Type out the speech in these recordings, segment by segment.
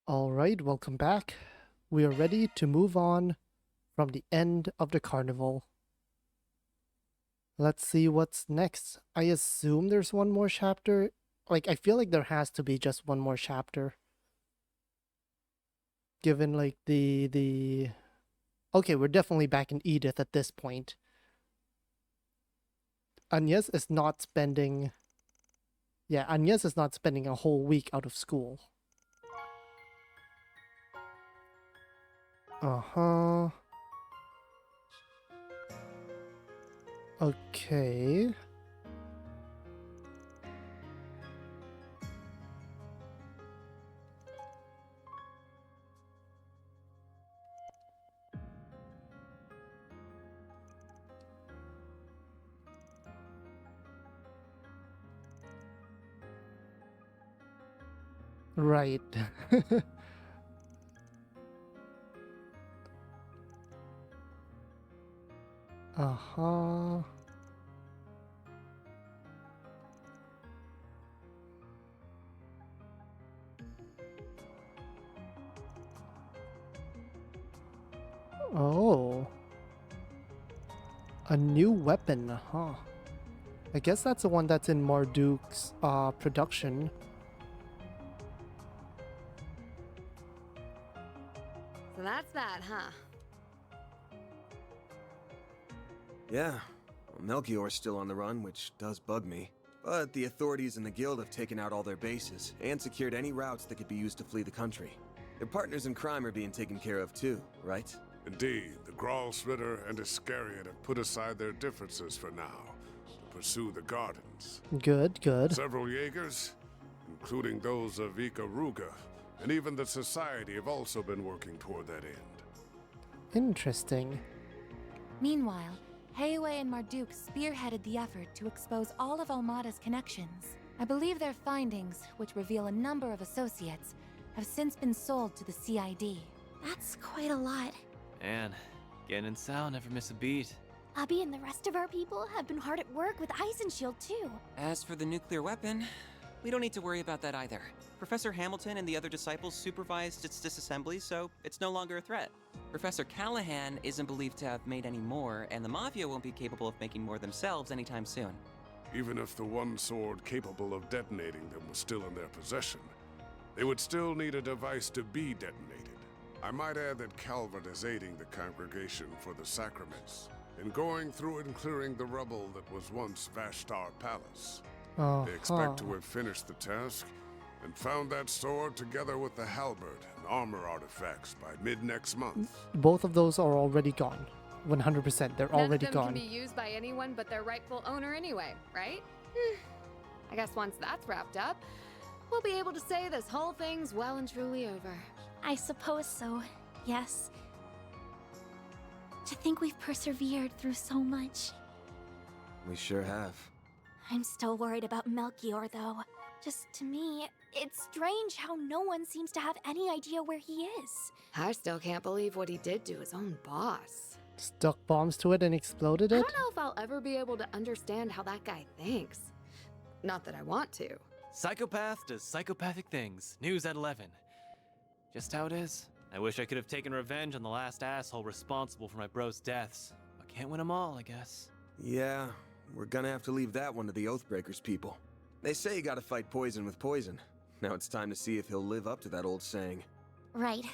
Alright, welcome back. We are ready to move on from the end of the carnival. Let's see what's next. I assume there's one more chapter. I feel like there has to be just one more chapter. Given, the... Okay, we're definitely back in Edith at this point. Agnes is not spending... Yeah, Agnes is not spending a whole week out of school. Uh-huh. Okay. Right. Uh-huh. Oh. A new weapon, huh? I guess that's the one that's in Marduk's production. So that's that, huh? Yeah, well, Melchior's still on the run, which does bug me. But the authorities and the guild have taken out all their bases, and secured any routes that could be used to flee the country. Their partners in crime are being taken care of too, right? Indeed, the Gralsritter and Iscariot have put aside their differences for now, to pursue the gardens. Good, good. Several Jaegers, including those of Ikaruga, and even the Society have also been working toward that end. Interesting. Meanwhile, Hyleo and Marduk spearheaded the effort to expose all of Almada's connections. I believe their findings, which reveal a number of associates, have since been sold to the CID. That's quite a lot. Man, getting in sound, never miss a beat. Abby and the rest of our people have been hard at work with Eisenshield too. As for the nuclear weapon, we don't need to worry about that either. Professor Hamilton and the other disciples supervised its disassembly, so it's no longer a threat. Professor Callahan isn't believed to have made any more, and the Mafia won't be capable of making more themselves anytime soon. Even if the one sword capable of detonating them was still in their possession, they would still need a device to be detonated. I might add that Calvert is aiding the congregation for the sacraments, in going through and clearing the rubble that was once Vashtar Palace. They expect to have finished the task and found that sword together with the halberd and armor artifacts by mid-next month. Both of those are already gone. 100%, they're already None of them gone. can be used by anyone but their rightful owner anyway, right? I guess once that's wrapped up, we'll be able to say this whole thing's well and truly over. I suppose so, yes. To think we've persevered through so much. We sure have. I'm still worried about Melchior, though. Just to me, it's strange how no one seems to have any idea where he is. I still can't believe what he did to his own boss. Stuck bombs to it and exploded I it? don't know if I'll ever be able to understand how that guy thinks. Not that I want to. Psychopath does psychopathic things. News at 11. Just how it is. I wish I could have taken revenge on the last asshole responsible for my bro's deaths. But can't win them all, I guess. Yeah, we're gonna have to leave that one to the Oathbreakers people. They say you gotta fight poison with poison. Now it's time to see if he'll live up to that old saying. Right.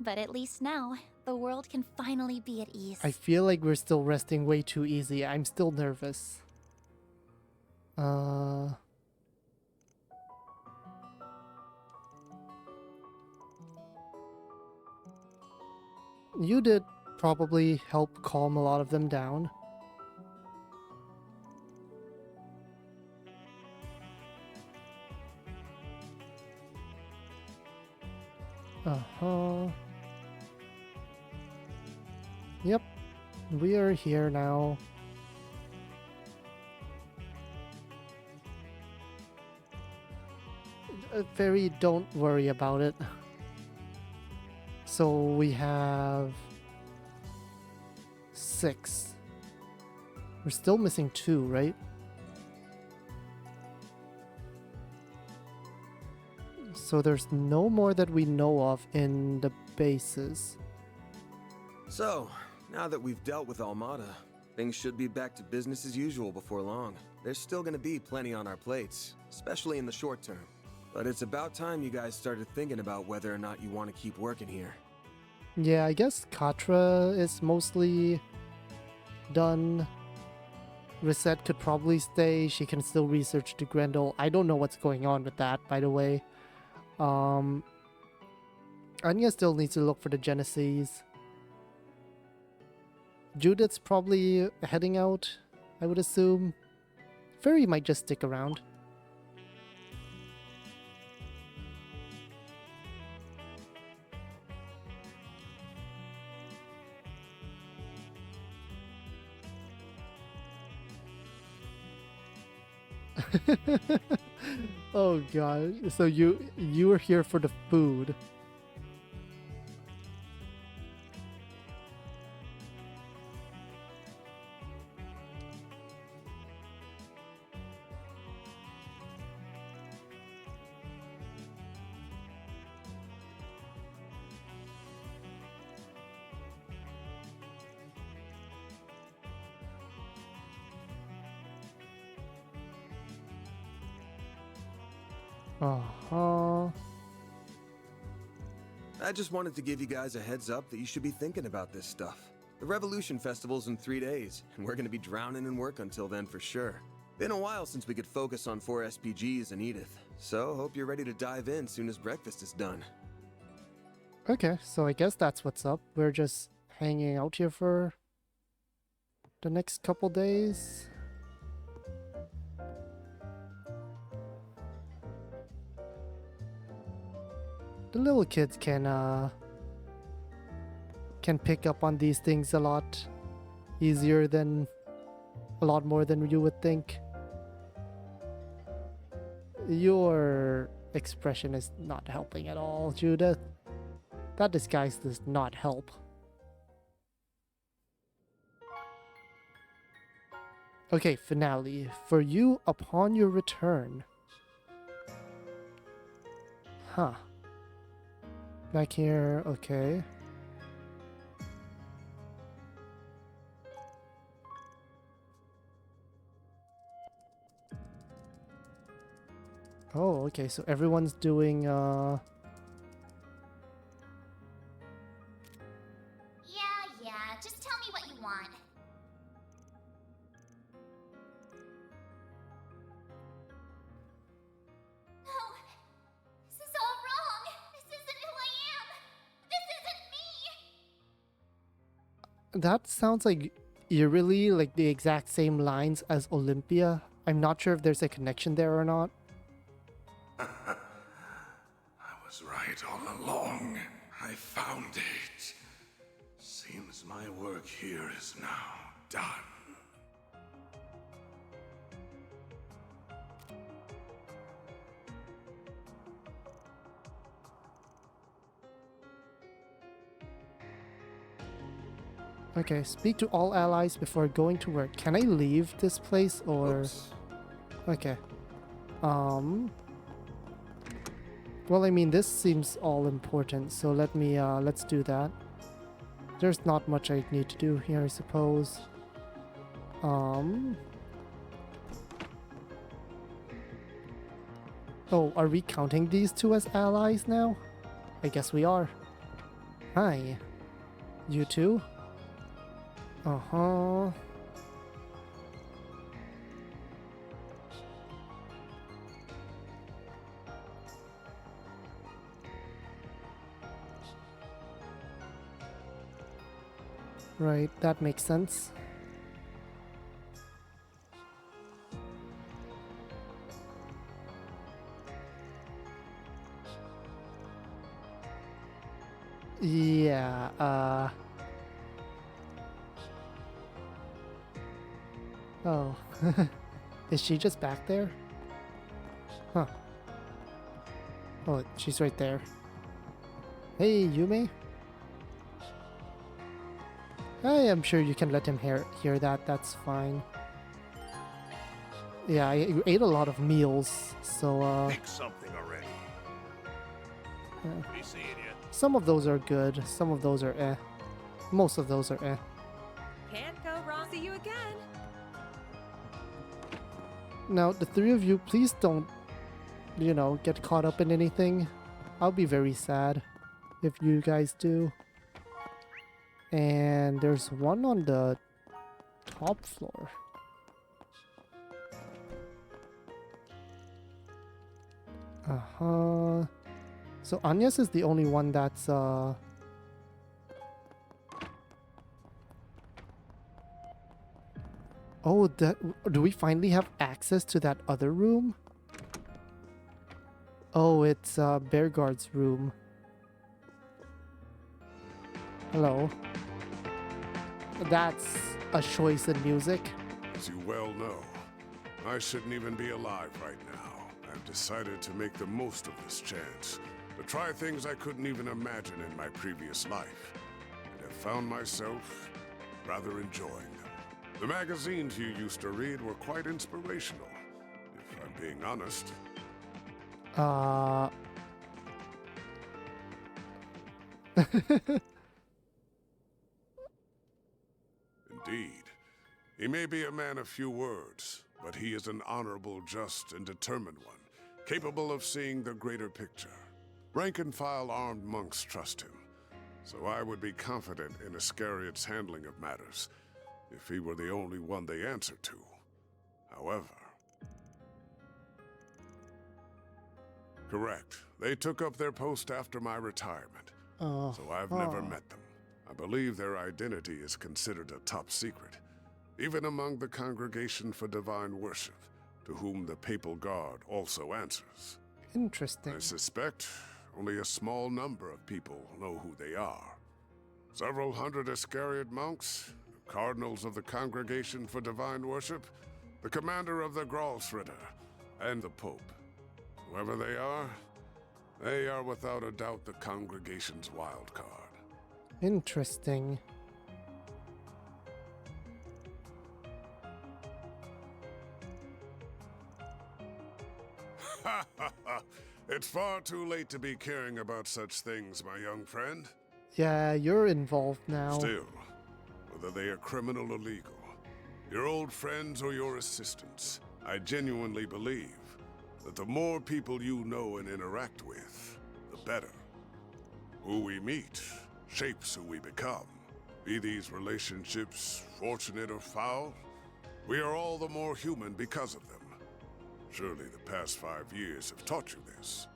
But at least now, the world can finally be at ease. I feel like we're still resting way too easy. I'm still nervous. You did probably help calm a lot of them down. Uh-huh. Yep. We are here now. Fairy, don't worry about it. So we have 6. We're still missing 2, right? So there's no more that we know of in the bases. So, now that we've dealt with Almada, things should be back to business as usual before long. There's still gonna be plenty on our plates, especially in the short term. But it's about time you guys started thinking about whether or not you want to keep working here. Yeah, I guess Katra is mostly done. Reset could probably stay. She can still research the Grendel. I don't know what's going on with that, by the way. Anya still needs to look for the Genesis. Judith's probably heading out, I would assume. Fairy might just stick around. Oh god, so you were here for the food. Uh-huh. I just wanted to give you guys a heads up that you should be thinking about this stuff. The Revolution Festival's in 3 days, and we're gonna be drowning in work until then for sure. Been a while since we could focus on 4 SPGs and Edith, so hope you're ready to dive in soon as breakfast is done. Okay, so I guess that's what's up. We're just hanging out here for the next couple days. The little kids can pick up on these things a lot more than you would think. Your expression is not helping at all, Judith. That disguise does not help. Okay, finale. For you upon your return. Huh. Back here, okay. Oh, okay, so everyone's doing, Yeah, just tell me what you want. No, this is all wrong. This isn't who I am. This isn't me. that sounds like eerily like the exact same lines as Olympia. I'm not sure if there's a connection there or not. I was right all along. I found it. Seems my work here is now done. Okay, speak to all allies before going to work. Can I leave this place or... Oops. Okay. Well, I mean, this seems all important, so let's do that. There's not much I need to do here, I suppose. Oh, are we counting these two as allies now? I guess we are. Hi. You too? Uh-huh. Right, that makes sense. Yeah, oh. Is she just back there? Huh. Oh, she's right there. Hey, Yume? I am sure you can let him hear that, that's fine. Yeah, I ate a lot of meals, so Make something already. Be seeing you. Some of those are good, some of those are eh. Most of those are eh. Can't go wrong. See you again. Now, the three of you, please don't, you know, get caught up in anything. I'll be very sad if you guys do. And there's one on the top floor. Uh-huh. So Anya's is the only one that's Oh, that, do we finally have access to that other room? Oh, it's Bearguard's room. Hello. That's a choice in music. As you well know, I shouldn't even be alive right now. I've decided to make the most of this chance, to try things I couldn't even imagine in my previous life, and have found myself rather enjoying them. The magazines you used to read were quite inspirational, if I'm being honest. Indeed. He may be a man of few words, but he is an honorable, just, and determined one, capable of seeing the greater picture. Rank-and-file armed monks trust him, so I would be confident in Iscariot's handling of matters, if he were the only one they answer to. However... Correct. They took up their post after my retirement, so I've never met them. I believe their identity is considered a top secret, even among the Congregation for Divine Worship, to whom the Papal Guard also answers. Interesting. I suspect only a small number of people know who they are. Several hundred Iscariot monks, cardinals of the Congregation for Divine Worship, the commander of the Gralsritter, and the Pope. Whoever they are without a doubt the Congregation's wild card. Interesting. It's far too late to be caring about such things, my young friend. Yeah, you're involved now. Still, whether they are criminal or legal, your old friends or your assistants, I genuinely believe that the more people you know and interact with, the better. Who we meet shapes who we become. Be these relationships fortunate or foul, we are all the more human because of them. Surely the past 5 years have taught you this.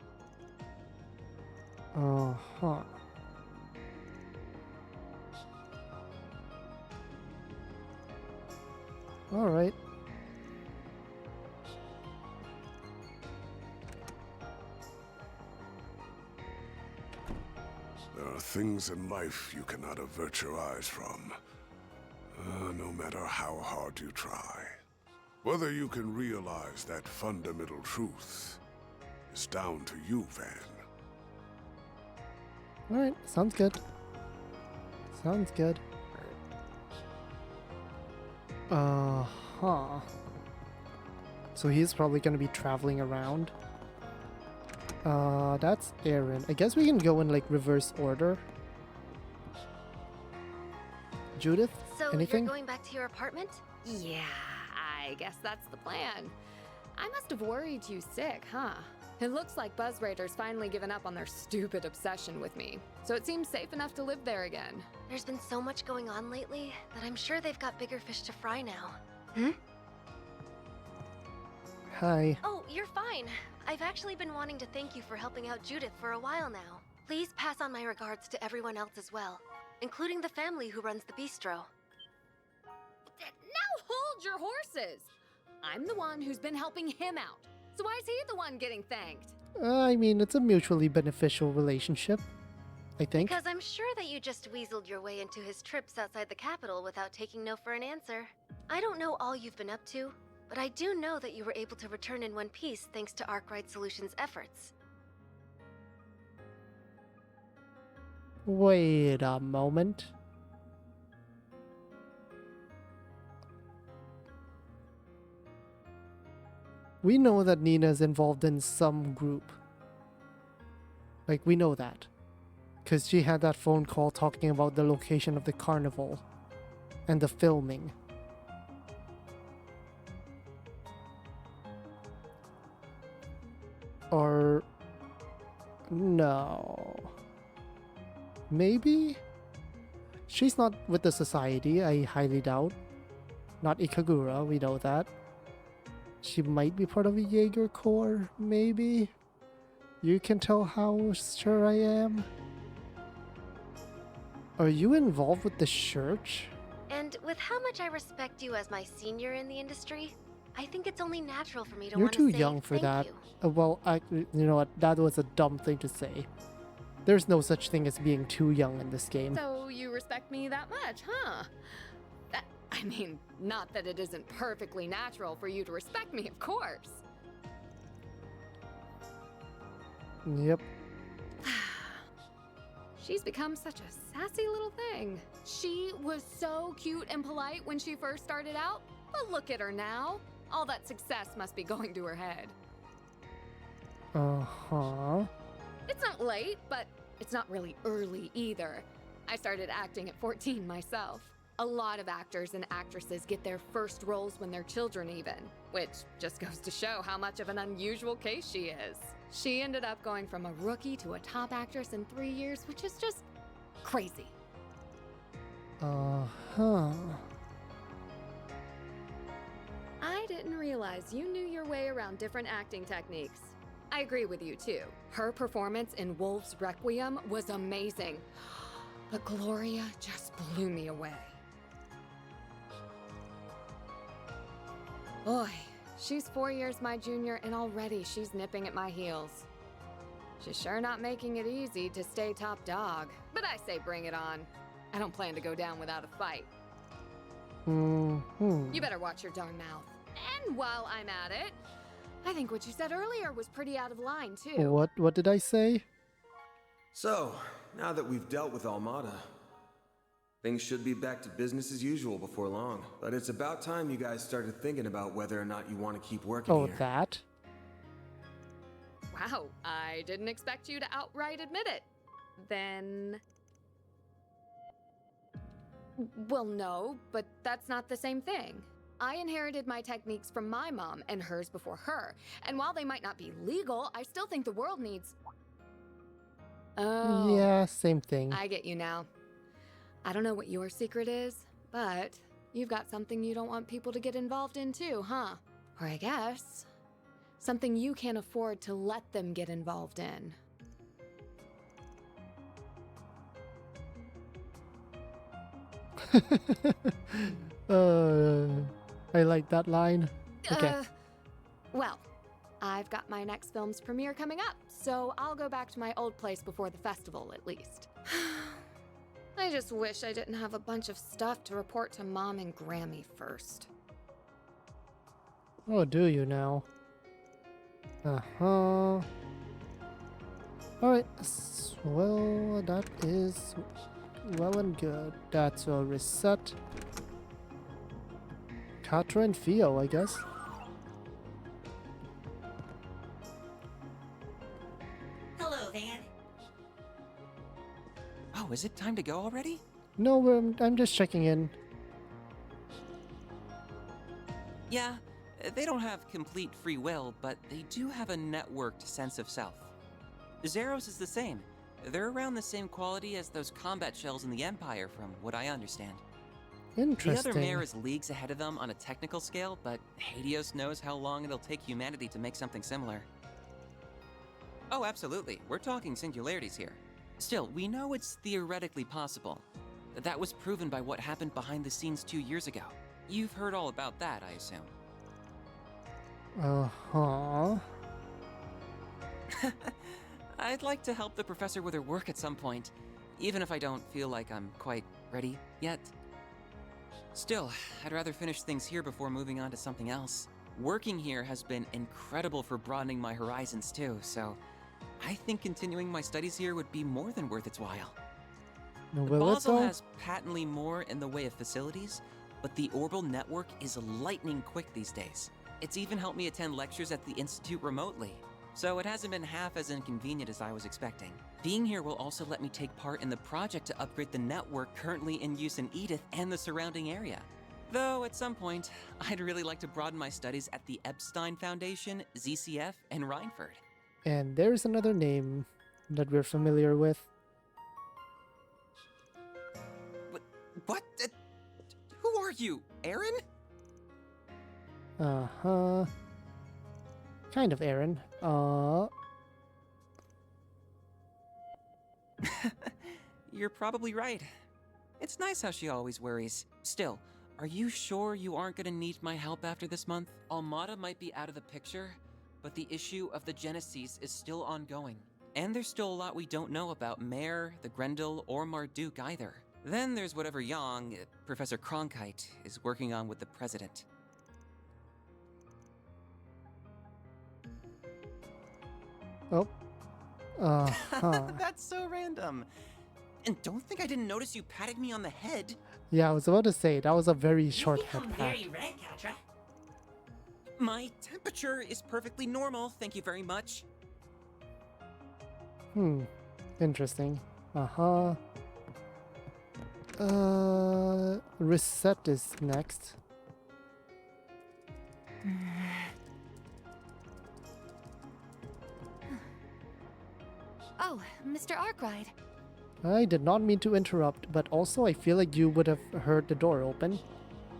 Uh-huh. All right. There are things in life you cannot avert your eyes from, no matter how hard you try. Whether you can realize that fundamental truth is down to you, Van. Alright, sounds good. Sounds good. Uh-huh. So he's probably gonna be traveling around. That's Aaron. I guess we can go in like reverse order. Judith, So anything? you're going back to your apartment? Yeah, I guess that's the plan. I must have worried you sick, huh? It looks like Buzz Raiders finally given up on their stupid obsession with me, so it seems safe enough to live there again. There's been so much going on lately that I'm sure they've got bigger fish to fry now. Hi. Oh, you're fine. I've actually been wanting to thank you for helping out Judith for a while now. Please pass on my regards to everyone else as well, including the family who runs the bistro. Now hold your horses! I'm the one who's been helping him out, so why is he the one getting thanked? I mean, it's a mutually beneficial relationship, I think. Because I'm sure that you just weaseled your way into his trips outside the capital without taking no for an answer. I don't know all you've been up to, but I do know that you were able to return in one piece thanks to Arkwright Solutions' efforts. Wait a moment. We know that Nina is involved in some group. Like, we know that. Because she had that phone call talking about the location of the carnival and the filming. Or... no. Maybe? She's not with the society, I highly doubt. Not Ikagura, we know that. She might be part of a Jaeger Corps, maybe? You can tell how sure I am. Are you involved with the church? And with how much I respect you as my senior in the industry, I think it's only natural for me to You're want to too say young for thank that. you. Well, you know what? That was a dumb thing to say. There's no such thing as being too young in this game. So you respect me that much, huh? I mean, not that it isn't perfectly natural for you to respect me, of course. Yep. She's become such a sassy little thing. She was so cute and polite when she first started out, but look at her now. All that success must be going to her head. Uh-huh. It's not late, but it's not really early either. I started acting at 14 myself. A lot of actors and actresses get their first roles when they're children even, which just goes to show how much of an unusual case she is. She ended up going from a rookie to a top actress in 3 years, which is just crazy. Uh-huh. I didn't realize you knew your way around different acting techniques. I agree with you too. Her performance in Wolf's Requiem was amazing, but Gloria just blew me away. Boy, she's 4 years my junior and already she's nipping at my heels. She's sure not making it easy to stay top dog, but I say bring it on. I don't plan to go down without a fight. Mm-hmm. You better watch your darn mouth. And while I'm at it, I think what you said earlier was pretty out of line too. What did I say? So, now that we've dealt with Almada, things should be back to business as usual before long. But it's about time you guys started thinking about whether or not you want to keep working Oh, here. that? Wow, I didn't expect you to outright admit it. Then... well, no, but that's not the same thing. I inherited my techniques from my mom and hers before her. And while they might not be legal, I still think the world needs... Oh. Yeah, same thing. I get you now. I don't know what your secret is, but you've got something you don't want people to get involved in too, huh? Or I guess, something you can't afford to let them get involved in. I like that line. Okay. Well, I've got my next film's premiere coming up, so I'll go back to my old place before the festival at least. I just wish I didn't have a bunch of stuff to report to Mom and Grammy first. Oh, do you now? Uh-huh. Alright, well, that is well and good. That's a reset. Katra and Theo, I guess. Hello, Van. Oh, is it time to go already? No, I'm just checking in. Yeah, they don't have complete free will, but they do have a networked sense of self. Zeros is the same. They're around the same quality as those combat shells in the Empire, from what I understand. Interesting. The other mare is leagues ahead of them on a technical scale, but Helios knows how long it'll take humanity to make something similar. Oh, absolutely. We're talking singularities here. Still, we know it's theoretically possible. That was proven by what happened behind the scenes 2 years ago. You've heard all about that, I assume. Uh-huh. I'd like to help the professor with her work at some point, even if I don't feel like I'm quite ready yet. Still, I'd rather finish things here before moving on to something else. Working here has been incredible for broadening my horizons too, so I think continuing my studies here would be more than worth its while. Will it Basel though? has patently more in the way of facilities, but the orbital network is lightning quick these days. It's even helped me attend lectures at the Institute remotely. so it hasn't been half as inconvenient as I was expecting. Being here will also let me take part in the project to upgrade the network currently in use in Edith and the surrounding area. Though, at some point, I'd really like to broaden my studies at the Epstein Foundation, ZCF, and Rhineford. And there's another name that we're familiar with. What? Who are you, Aaron? Uh-huh. Kind of Aaron. You're probably right. It's nice how she always worries. Still, are you sure you aren't gonna need my help after this month? Almada might be out of the picture, but the issue of the Genesis is still ongoing. And there's still a lot we don't know about Mare, the Grendel, or Marduk either. Then there's whatever Yang, Professor Cronkite, is working on with the President. Oh. Uh-huh. That's so random. And don't think I didn't notice you patting me on the head. Yeah, I was about to say, that was a very short You've become head pat. very red, Katra. My temperature is perfectly normal, thank you very much. Interesting. Uh-huh. Reset is next. Oh, Mr. Arkwright. I did not mean to interrupt, but also I feel like you would have heard the door open.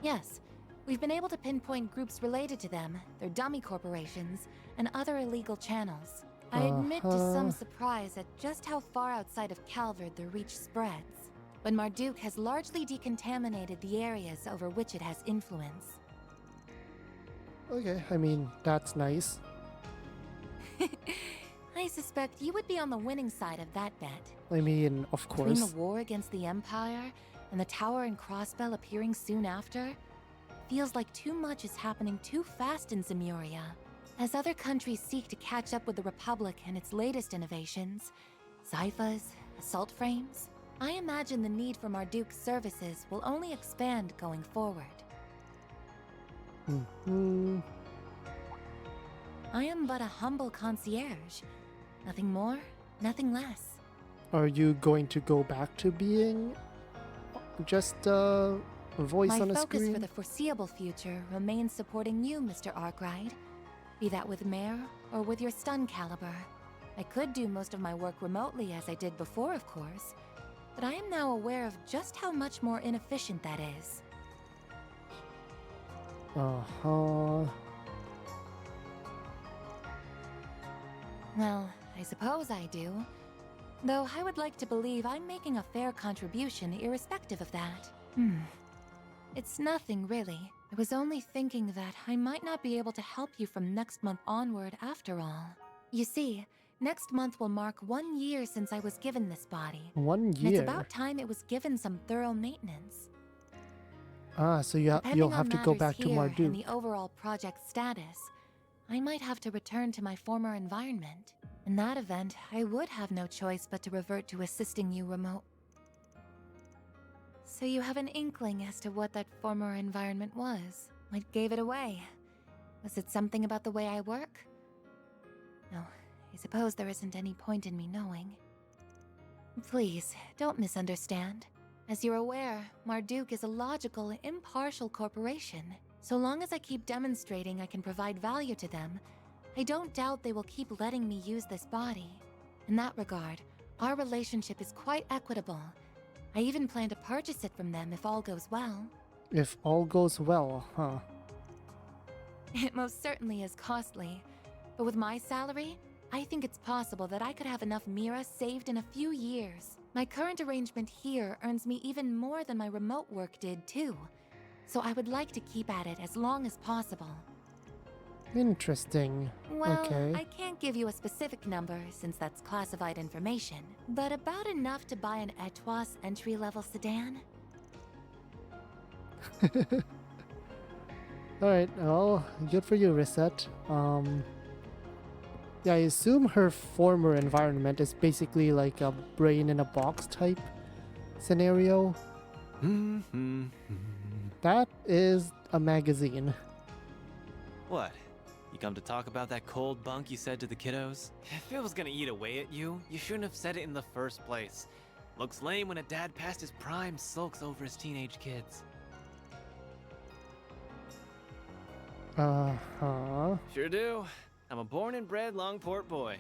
Yes, we've been able to pinpoint groups related to them, their dummy corporations, and other illegal channels. I admit to some surprise at just how far outside of Calvard their reach spreads. But Marduk has largely decontaminated the areas over which it has influence. Okay, I mean, that's nice. I suspect you would be on the winning side of that bet. I mean, of Between course. the war against the Empire and the Tower and Crossbell appearing soon after, feels like too much is happening too fast in Zemuria. As other countries seek to catch up with the Republic and its latest innovations, Zyphas, assault frames, I imagine the need for Marduk's services will only expand going forward. I am but a humble concierge. Nothing more, nothing less. Are you going to go back to being just a voice on a My focus screen? for the foreseeable future remains supporting you, Mr. Arkwright. Be that with Mare or with your stun caliber. I could do most of my work remotely as I did before, of course, but I am now aware of just how much more inefficient that is. Uh-huh. Well, I suppose I do. Though I would like to believe I'm making a fair contribution irrespective of that. It's nothing, really. I was only thinking that I might not be able to help you from next month onward after all. You see, next month will mark 1 year since I was given this body. 1 And year. it's about time it was given some thorough maintenance. So you'll Depending have on to go matters back to here Marduk. and the overall project status, I might have to return to my former environment. In that event, I would have no choice but to revert to assisting you remote. So you have an inkling as to what that former environment was? What gave it away? Was it something about the way I work? No, I suppose there isn't any point in me knowing. Please, don't misunderstand. As you're aware, Marduk is a logical, impartial corporation. So long as I keep demonstrating I can provide value to them, I don't doubt they will keep letting me use this body. In that regard, our relationship is quite equitable. I even plan to purchase it from them if all goes well. If all goes well, huh? It most certainly is costly, but with my salary, I think it's possible that I could have enough Mira saved in a few years. My current arrangement here earns me even more than my remote work did too, so I would like to keep at it as long as possible. Interesting. Well, Okay. I can't give you a specific number since that's classified information, but about enough to buy an Etoise entry-level sedan. Alright, well, good for you, Reset. Yeah, I assume her former environment is basically like a brain in a box type scenario. That is a magazine. What? You come to talk about that cold bunk you said to the kiddos? If it was gonna eat away at you, you shouldn't have said it in the first place. Looks lame when a dad past his prime sulks over his teenage kids. Uh-huh. Sure do. I'm a born and bred Longport boy.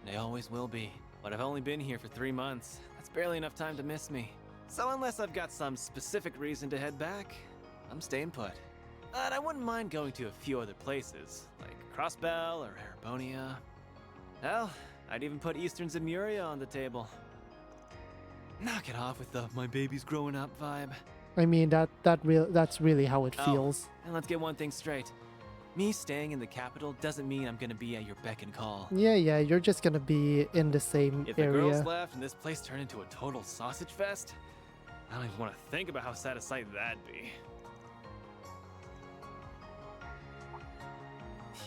And I always will be. But I've only been here for 3 months. That's barely enough time to miss me. So unless I've got some specific reason to head back, I'm staying put. But I wouldn't mind going to a few other places, like Crossbell or Erebonia. Hell, I'd even put Eastern Zemuria on the table. Knock it off with the "my baby's growing up" vibe. I mean, that's really how it feels. And let's get one thing straight. Me staying in the capital doesn't mean I'm gonna be at your beck and call. Yeah, you're just gonna be in the same If area. the girls left and this place turned into a total sausage fest, I don't even want to think about how sad a sight that'd be.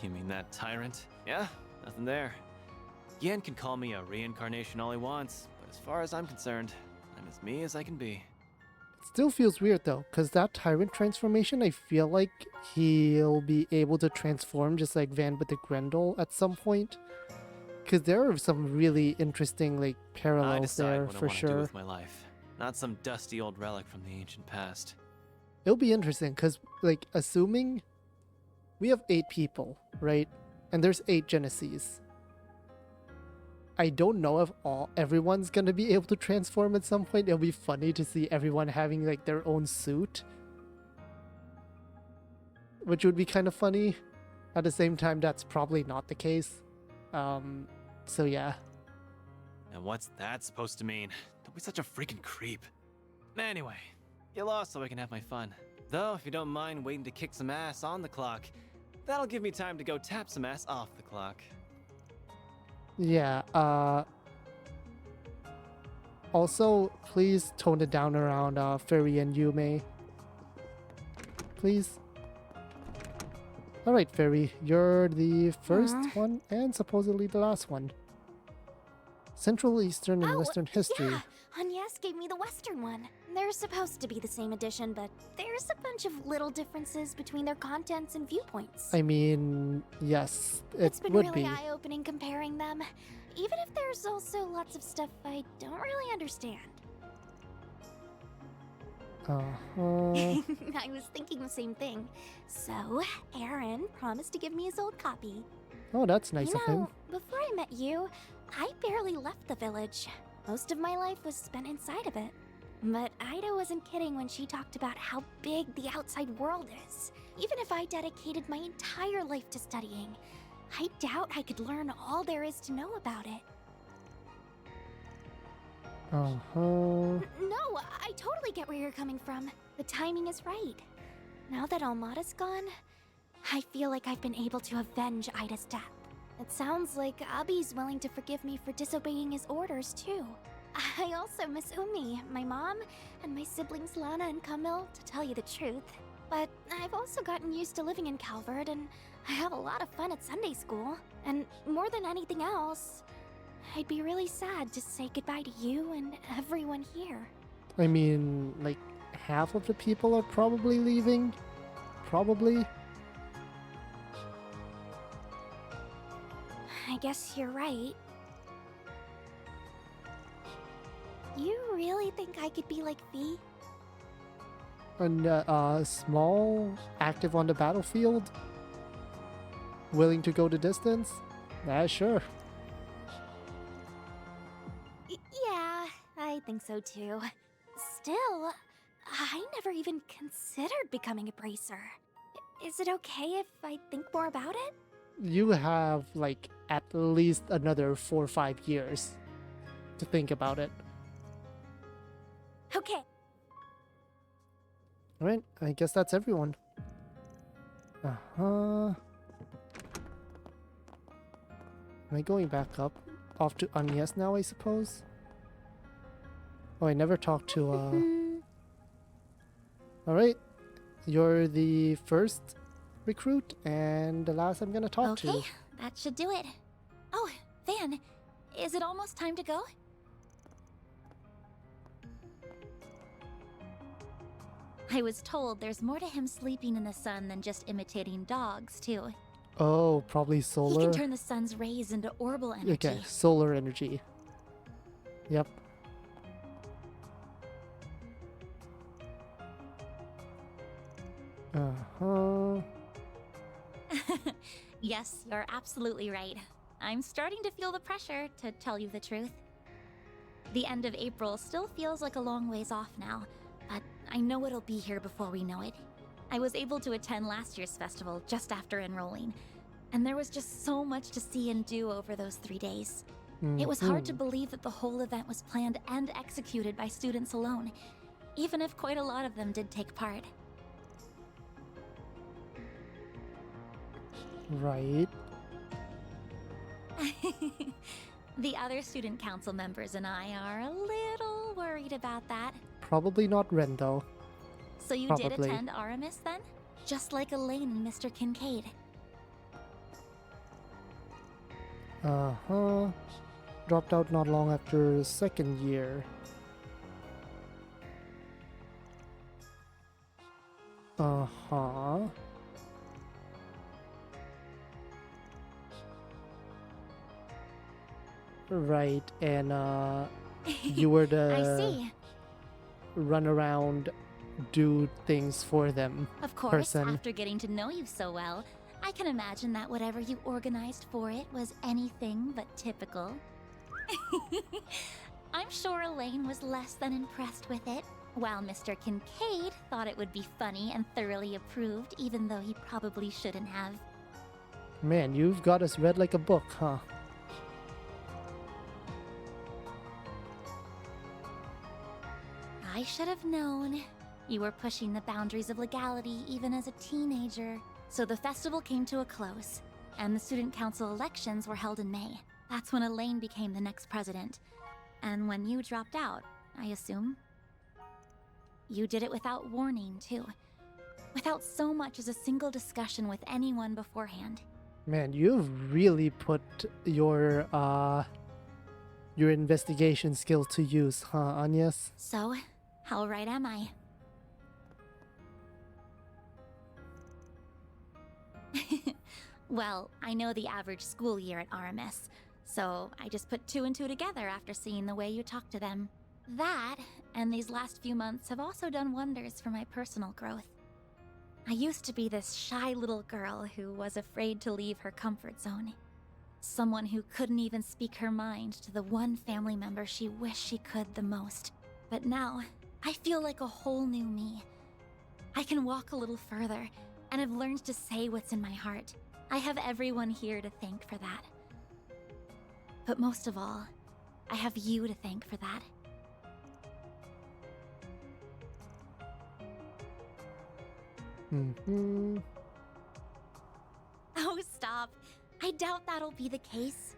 You mean that tyrant? Yeah, nothing there. Yen can call me a reincarnation all he wants, but as far as I'm concerned, I'm as me as I can be. It still feels weird though, because that tyrant transformation, I feel like he'll be able to transform just like Van with the Grendel at some point. Because there are some really interesting like I parallels decide there what I for want to do sure. with my life, not some dusty old relic from the ancient past. It'll be interesting because like assuming we have 8 people, right? And there's 8 Genesees. I don't know if everyone's gonna be able to transform at some point. It'll be funny to see everyone having like their own suit, which would be kind of funny. At the same time, that's probably not the case. So yeah. And what's that supposed to mean? Don't be such a freaking creep. Anyway, get lost so I can have my fun. Though, if you don't mind waiting to kick some ass on the clock, that'll give me time to go tap some ass off the clock. Yeah, also, please tone it down around Fairy and Yume. Please. Alright, Fairy, you're the first one and supposedly the last one. Central, Eastern, and Western history. Yeah, Agnes gave me the Western one. They're supposed to be the same edition, but there's a bunch of little differences between their contents and viewpoints. I mean, yes, It's been would really be. eye-opening comparing them, even if there's also lots of stuff I don't really understand. I was thinking the same thing. So, Aaron promised to give me his old copy. Oh, that's nice You of him. know, before I met you, I barely left the village. Most of my life was spent inside of it. But Aida wasn't kidding when she talked about how big the outside world is. Even if I dedicated my entire life to studying, I doubt I could learn all there is to know about it. No, I totally get where you're coming from. The timing is right. Now that Almada's gone, I feel like I've been able to avenge Aida's death. It sounds like Abi's willing to forgive me for disobeying his orders, too. I also miss Umi, my mom, and my siblings Lana and Camille, to tell you the truth. But I've also gotten used to living in Calvert, and I have a lot of fun at Sunday school. And more than anything else, I'd be really sad to say goodbye to you and everyone here. I mean, like, half of the people are probably leaving. Probably. I guess you're right. You really think I could be like V? And, small, active on the battlefield? Willing to go the distance? Sure. Yeah, I think so too. Still, I never even considered becoming a bracer. Is it okay if I think more about it? You have, like, at least another 4 or 5 years to think about it. Okay. Alright, I guess that's everyone. Am I going back up? Off to Agnes now, I suppose? Oh, I never talked to, Alright, you're the first recruit and the last I'm gonna talk to. Okay, that should do it. Oh, Van, is it almost time to go? I was told there's more to him sleeping in the sun than just imitating dogs, too. Oh, probably He solar. can turn the sun's rays into orbital energy. Okay, solar energy. Yep. Uh-huh. Yes, you're absolutely right. I'm starting to feel the pressure, to tell you the truth. The end of April still feels like a long ways off now, but I know it'll be here before we know it. I was able to attend last year's festival just after enrolling, and there was just so much to see and do over those 3 days. It was hard to believe that the whole event was planned and executed by students alone, even if quite a lot of them did take part. Right. The other student council members and I are a little worried about that. Probably not Ren, though. So you did Probably. attend Aramis then? Just like Elaine and Mr. Kincaid. Uh-huh. Dropped out not long after second year. Uh-huh. Right, and you were I the see. run around, do things for them Of course, person. after getting to know you so well, I can imagine that whatever you organized for it was anything but typical. I'm sure Elaine was less than impressed with it, while Mr. Kincaid thought it would be funny and thoroughly approved, even though he probably shouldn't have. Man, you've got us read like a book, huh? I should have known. You were pushing the boundaries of legality even as a teenager. So the festival came to a close, and the student council elections were held in May. That's when Elaine became the next president. And when you dropped out, I assume. You did it without warning, too. Without so much as a single discussion with anyone beforehand. Man, you've really put your investigation skills to use, huh, Agnes? So, how right am I? Well, I know the average school year at Aramis, so I just put 2 and 2 together after seeing the way you talk to them. That, and these last few months have also done wonders for my personal growth. I used to be this shy little girl who was afraid to leave her comfort zone. Someone who couldn't even speak her mind to the one family member she wished she could the most. But now, I feel like a whole new me. I can walk a little further, and have learned to say what's in my heart. I have everyone here to thank for that. But most of all, I have you to thank for that. Mm-hmm. Oh, stop. I doubt that'll be the case.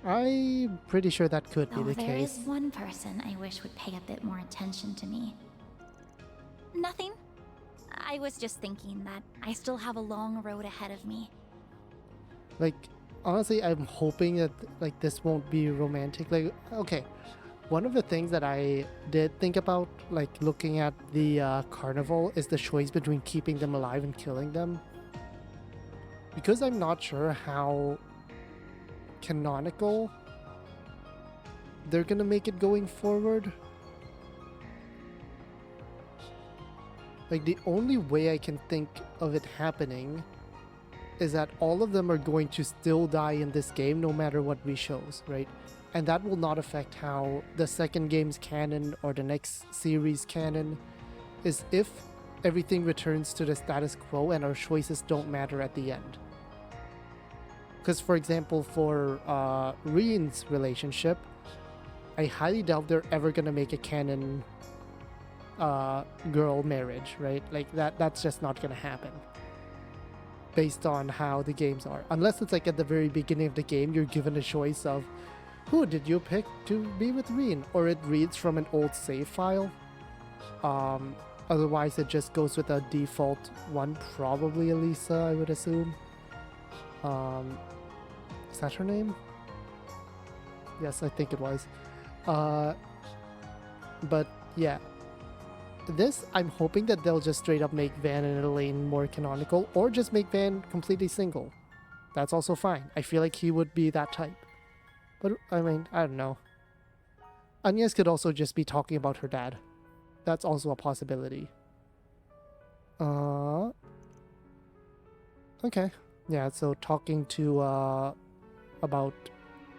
I'm pretty sure that could be Though the there case. is one person I wish would pay a bit more attention to me. Nothing. I was just thinking that I still have a long road ahead of me. Like, honestly, I'm hoping that, like, this won't be romantic. Like, okay, one of the things that I did think about, like, looking at the carnival is the choice between keeping them alive and killing them. Because I'm not sure how canonical they're gonna make it going forward. Like, the only way I can think of it happening is that all of them are going to still die in this game no matter what we shows, right? And that will not affect how the second game's canon or the next series canon is if everything returns to the status quo and our choices don't matter at the end. Because, for example, for Rian's relationship, I highly doubt they're ever gonna make a canon girl marriage, right? Like that's just not gonna happen based on how the games are, unless it's like at the very beginning of the game you're given a choice of who did you pick to be with Rian, or it reads from an old save file. Otherwise it just goes with a default one, probably Elisa, I would assume. Is that her name? Yes, I think it was. But yeah, this, I'm hoping that they'll just straight up make Van and Elaine more canonical, or just make Van completely single. That's also fine. I feel like he would be that type. But, I mean, I don't know. Agnes could also just be talking about her dad. That's also a possibility. Okay. Yeah, so talking to, about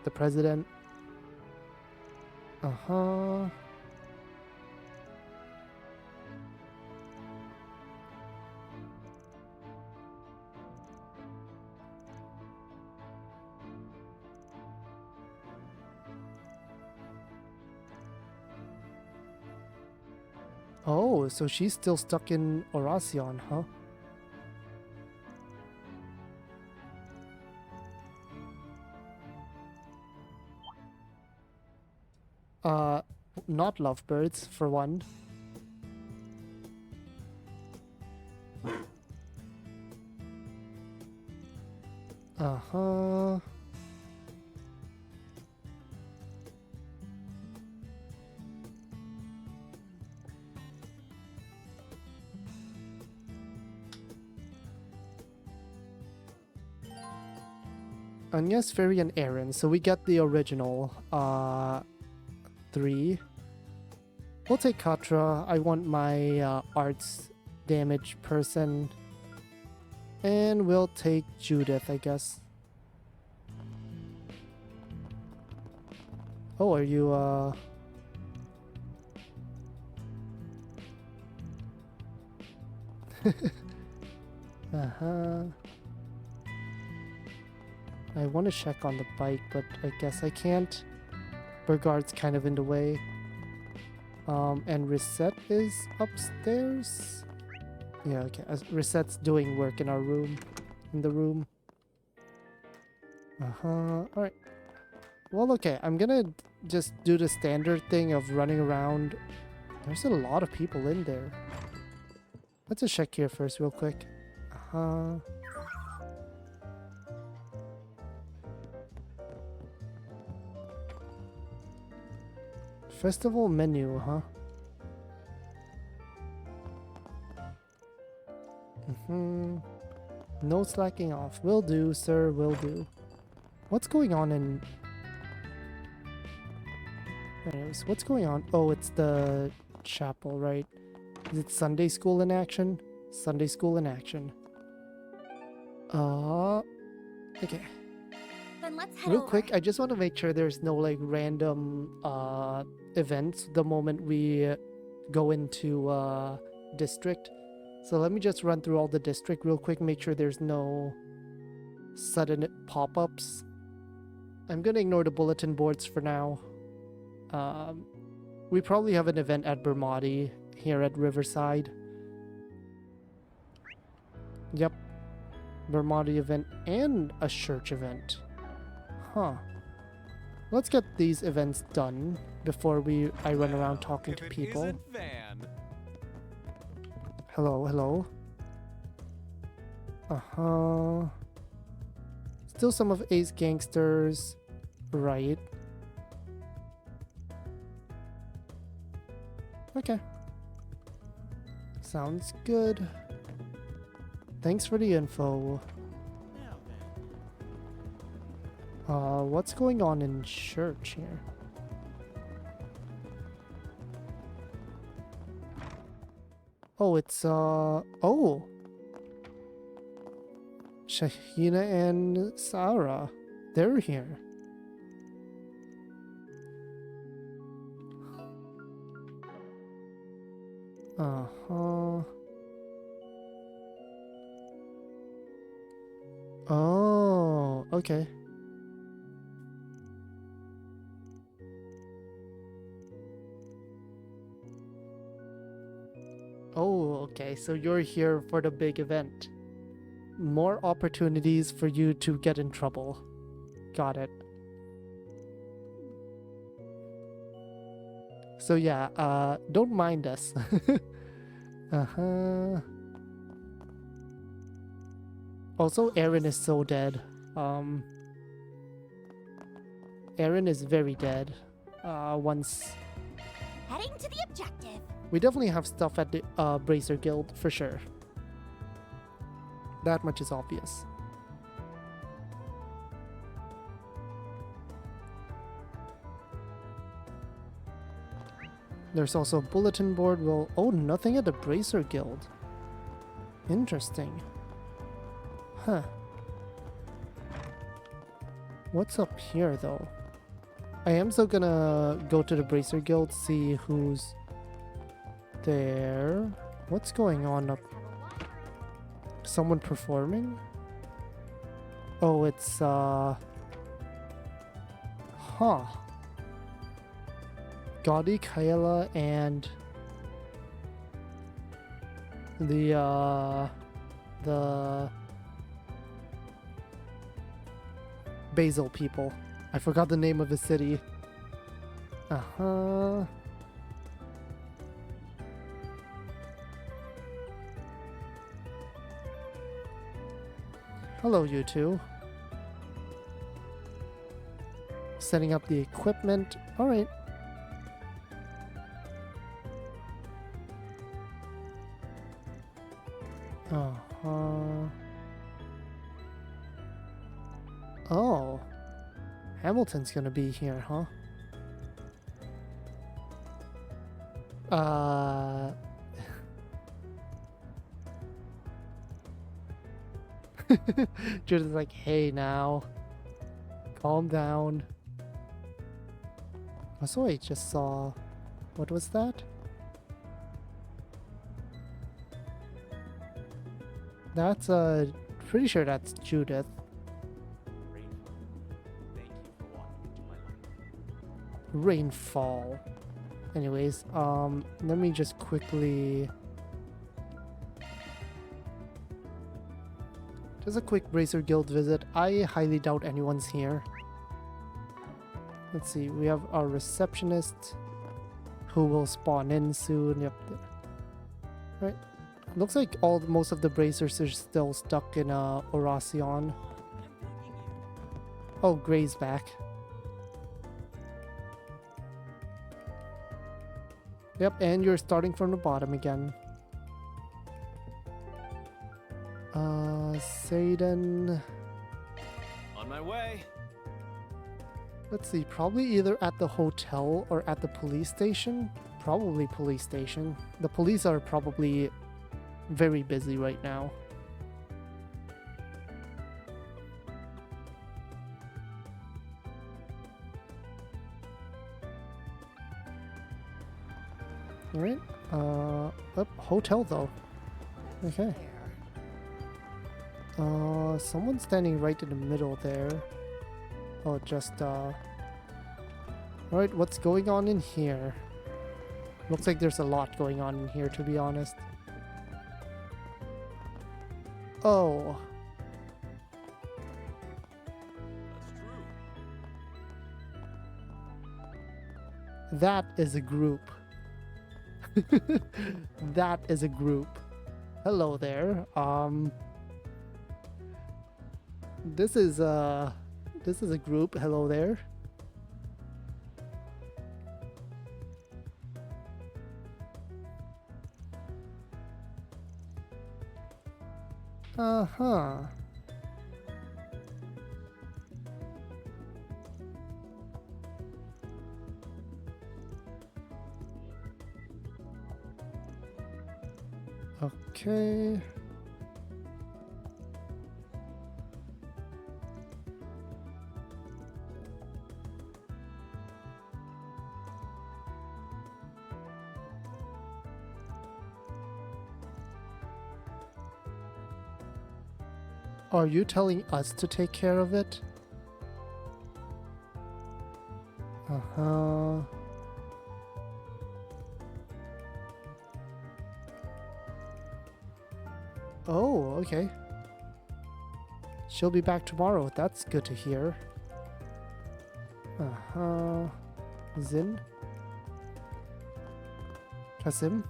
the president. Uh-huh. Oh, so she's still stuck in Oracion, huh? Not lovebirds, for one. Uh-huh. Agnes, Fairy, and Aaron. So we get the original 3. We'll take Katra. I want my arts damage person. And we'll take Judith, I guess. Oh, are you uh-huh. I want to check on the bike, but I guess I can't. Burgard's kind of in the way. And Reset is upstairs. Yeah, okay. Reset's doing work in our room. In the room. Uh-huh. Alright. Well, okay. I'm gonna just do the standard thing of running around. There's a lot of people in there. Let's just check here first real quick. Uh-huh. Festival menu, huh? No slacking off. Will do, sir, will do. What's going on in... Anyways, what's going on? Oh, it's the chapel, right? Is it Sunday school in action? Sunday school in action. Okay. Then let's head Real over. quick, I just want to make sure there's no like random events the moment we go into district. So let me just run through all the district real quick, make sure there's no sudden pop-ups. I'm gonna ignore the bulletin boards for now. We probably have an event at Bermati here at Riverside. Yep. Bermati event and a church event. Huh. Let's get these events done before I run around talking to people. Isn't Van. Hello, hello. Uh-huh. Still some of Ace Gangsters. Riot. Okay. Sounds good. Thanks for the info. What's going on in church here? Oh, it's, oh! Shahina and Sarah. They're here. Uh-huh. Oh, okay. Oh, okay, so you're here for the big event. More opportunities for you to get in trouble. Got it. So yeah, don't mind us. Uh-huh. Also, Aaron is so dead. Aaron is very dead. Once... Heading to the objective. We definitely have stuff at the Bracer Guild, for sure. That much is obvious. There's also a bulletin board. Well, oh, nothing at the Bracer Guild. Interesting. Huh. What's up here, though? I am still gonna go to the Bracer Guild, see who's there. What's going on up? Someone performing? Oh, it's, Huh. Gaudi, Kaela, and the Basil people. I forgot the name of the city. Uh-huh. Hello, you two. Setting up the equipment. Alright. Uh-huh. Oh. Hamilton's gonna be here, huh? Judith's like, hey now. Calm down. Also, I just saw... What was that? That's, pretty sure that's Judith. Rainfall. Anyways, let me just quickly... Just a quick Bracer Guild visit. I highly doubt anyone's here. Let's see, we have our receptionist who will spawn in soon. Yep. Right. Looks like most of the bracers are still stuck in Oracion. Oh, Gray's back. Yep, and you're starting from the bottom again. Seiden. On my way. Let's see, probably either at the hotel or at the police station. Probably police station. The police are probably very busy right now. Alright, hotel though. Okay. Someone's standing right in the middle there. Oh, just, Alright, what's going on in here? Looks like there's a lot going on in here, to be honest. Oh. That is a group. That is a group. Hello there. This is a group. Hello there. Uh-huh. Okay. Are you telling us to take care of it? Uh-huh. Oh, okay. She'll be back tomorrow. That's good to hear. Uh-huh. Zin? Kasim?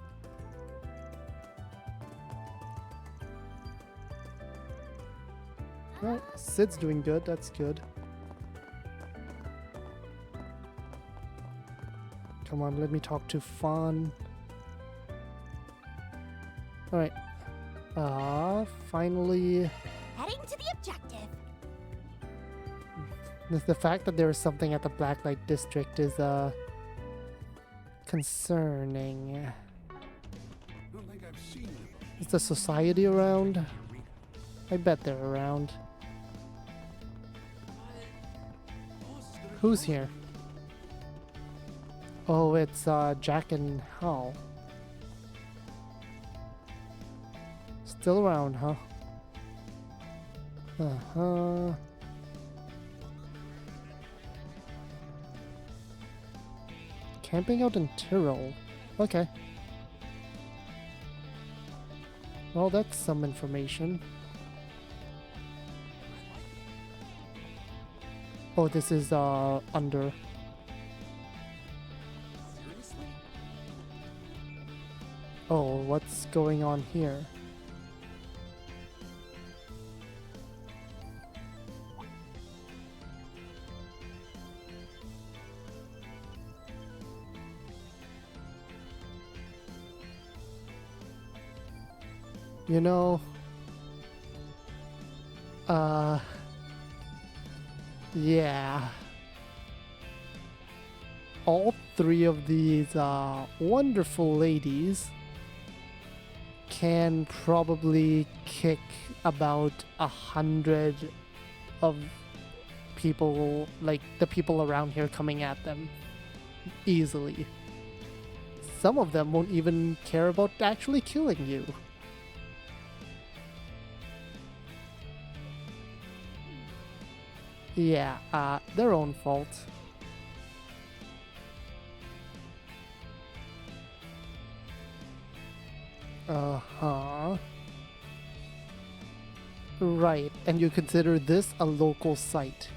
Right, Sid's doing good, that's good. Come on, let me talk to Fawn. Alright. Finally... Heading to the objective. The fact that there is something at the Blacklight District is, concerning. Don't think I've seen them. Is the society around? I bet they're around. Who's here? Oh, it's Jack and Hal. Still around, huh? Uh-huh. Camping out in Tyrol. Okay. Well, that's some information. Oh, this is under. Oh, what's going on here? You know, yeah. All three of these wonderful ladies can probably kick about 100 of people, like the people around here coming at them easily. Some of them won't even care about actually killing you. Yeah, their own fault. Uh-huh. Right, and you consider this a local site.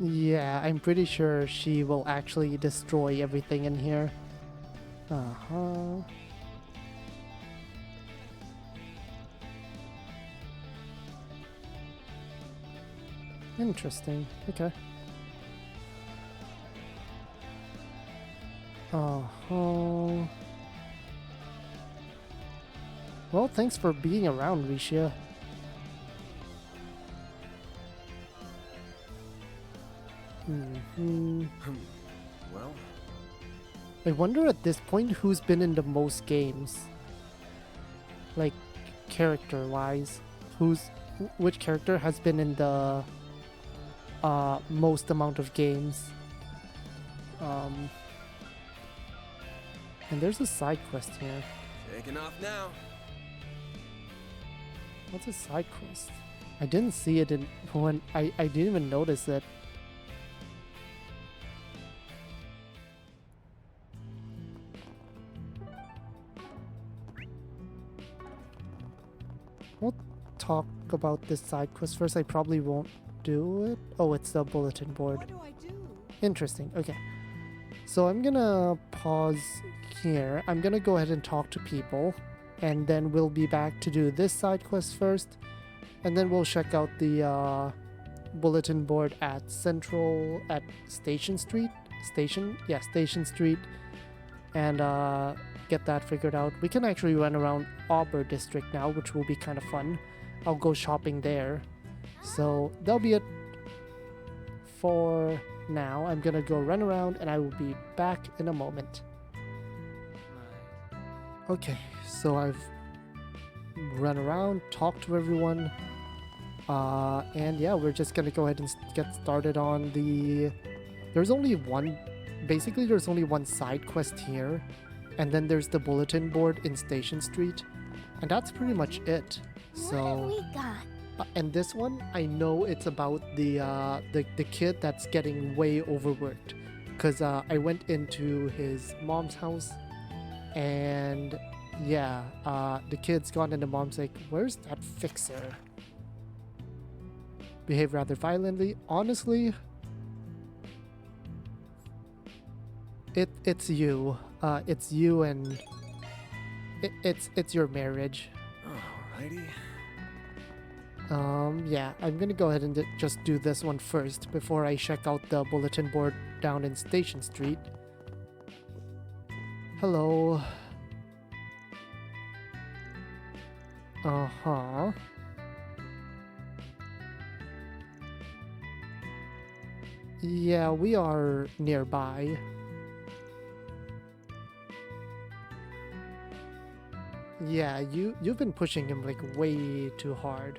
Yeah, I'm pretty sure she will actually destroy everything in here. Uh-huh. Interesting. Okay. Uh-huh. Well, thanks for being around, Risha. Well, I wonder at this point who's been in the most games. Like, character-wise. Which character has been in the most amount of games. And there's a side quest here. taking off now. What's a side quest? I didn't see it when I didn't even notice it. We'll talk about this side quest first. I probably won't do it. Oh, it's the bulletin board. What do I do? Interesting. Okay. So I'm gonna pause here. I'm gonna go ahead and talk to people, and then we'll be back to do this side quest first, and then we'll check out the bulletin board at Station Street, and get that figured out. We can actually run around Auburn District now, which will be kind of fun. I'll go shopping there. So that'll be it for now. I'm gonna go run around and I will be back in a moment. Okay, so I've run around, talked to everyone, and yeah, we're just gonna go ahead and get started on the... There's only one side quest here, and then there's the bulletin board in Station Street, and that's pretty much it. What have we got? And this one, I know it's about the kid that's getting way overworked, because I went into his mom's house, and yeah, the kid's gone, and the mom's like, "Where's that fixer?" Behave rather violently. Honestly, it's you. It's you, and it's your marriage. Alrighty. Yeah, I'm gonna go ahead and just do this one first before I check out the bulletin board down in Station Street. Hello. Uh-huh. Yeah, we are nearby. Yeah, you've been pushing him like way too hard.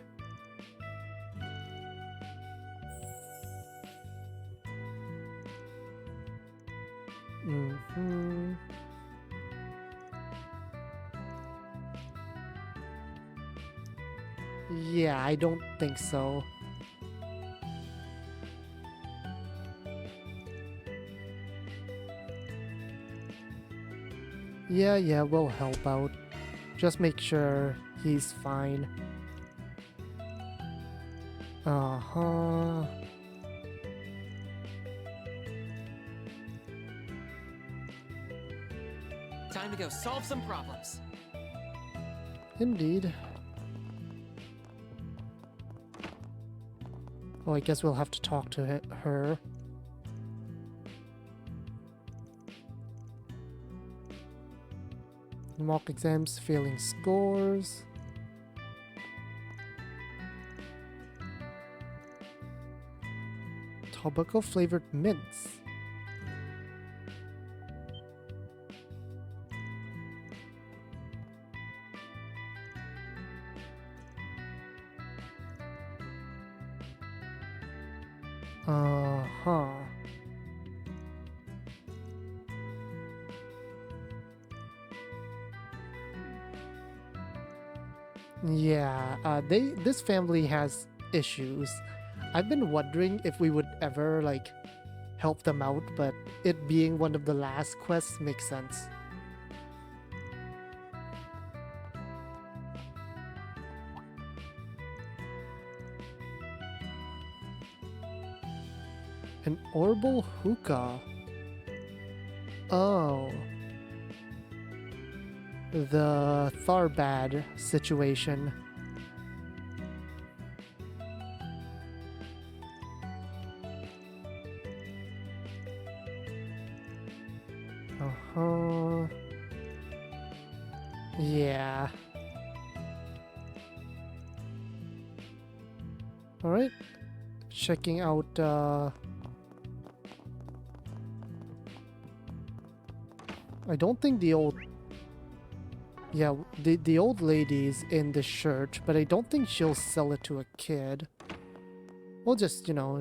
Mm-hmm. Yeah, I don't think so. Yeah, we'll help out. Just make sure he's fine. Uh-huh. Time to go solve some problems. Indeed. Oh, I guess we'll have to talk to her. Mock exams, failing scores. Tobacco flavored mints. Uh-huh. Yeah, this family has issues. I've been wondering if we would ever like help them out, but it being one of the last quests makes sense. An orbital hookah. Oh. The Tharbad situation. Uh-huh. Yeah. Alright. Checking out, I don't think the old... Yeah, the old lady's in the church, but I don't think she'll sell it to a kid. We'll just, you know,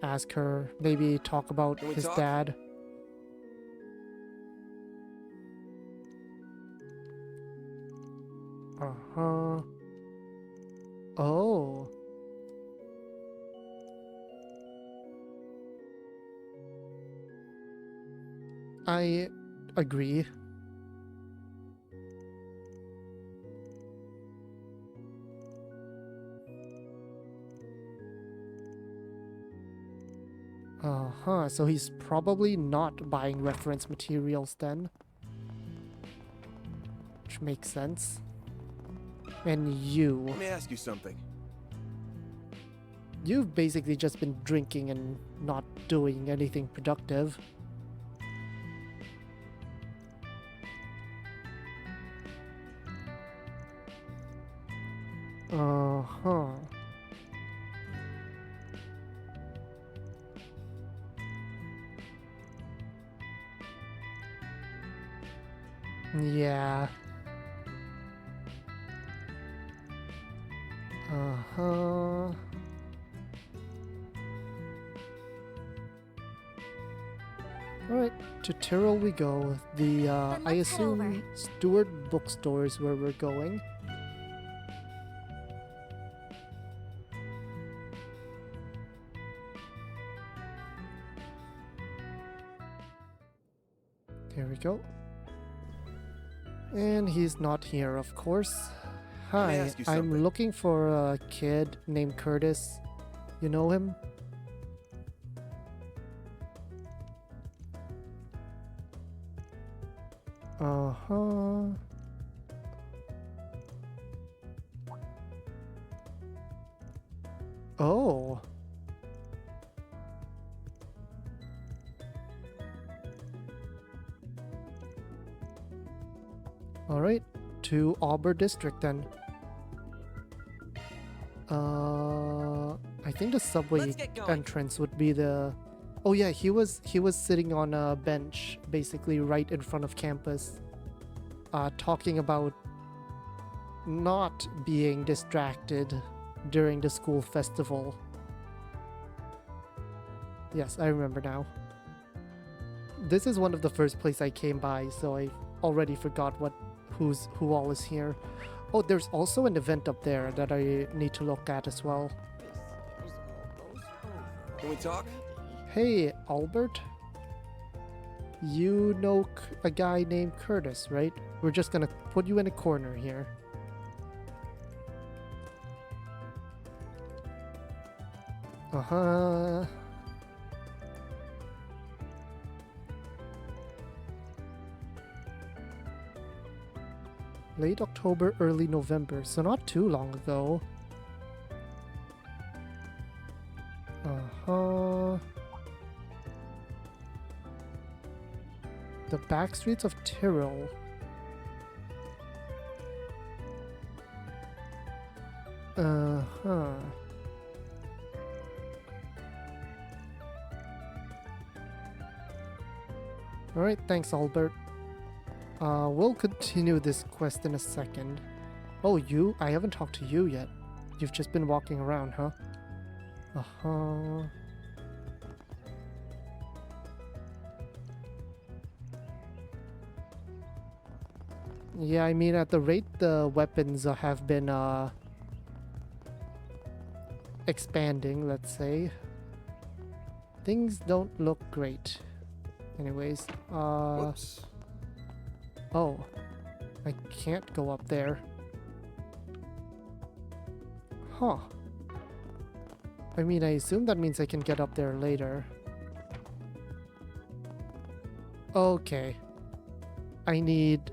ask her, maybe talk about his dad. Uh-huh. Oh. I agree. Uh-huh, so he's probably not buying reference materials then. Which makes sense. And you. Let me ask you something. You've basically just been drinking and not doing anything productive. Uh-huh. Yeah. Uh-huh. Alright, to Tyrrell we go. The, Then I let's head assume over. Stewart Bookstore is where we're going. There we go. And he's not here, of course. Hi, ask you I'm something. looking for a kid named Curtis. You know him? Uh-huh. Alright, to Auburn District then. I think the subway Let's get going. entrance would be the... Oh yeah, he was sitting on a bench, basically right in front of campus, talking about not being distracted during the school festival. Yes, I remember now. This is one of the first place I came by, so I already forgot who all is here. Oh, there's also an event up there that I need to look at as well. Can we talk? Hey, Albert. You know a guy named Curtis, right? We're just gonna put you in a corner here. Uh-huh. Late October, early November, so not too long ago. Uh-huh. The back streets of Tyrrell. Uh-huh. Alright, thanks, Albert. We'll continue this quest in a second. Oh, you? I haven't talked to you yet. You've just been walking around, huh? Uh-huh. Yeah, I mean, at the rate the weapons have been, expanding, let's say, things don't look great. Anyways, Whoops. oh, I can't go up there. Huh. I mean, I assume that means I can get up there later. Okay. I need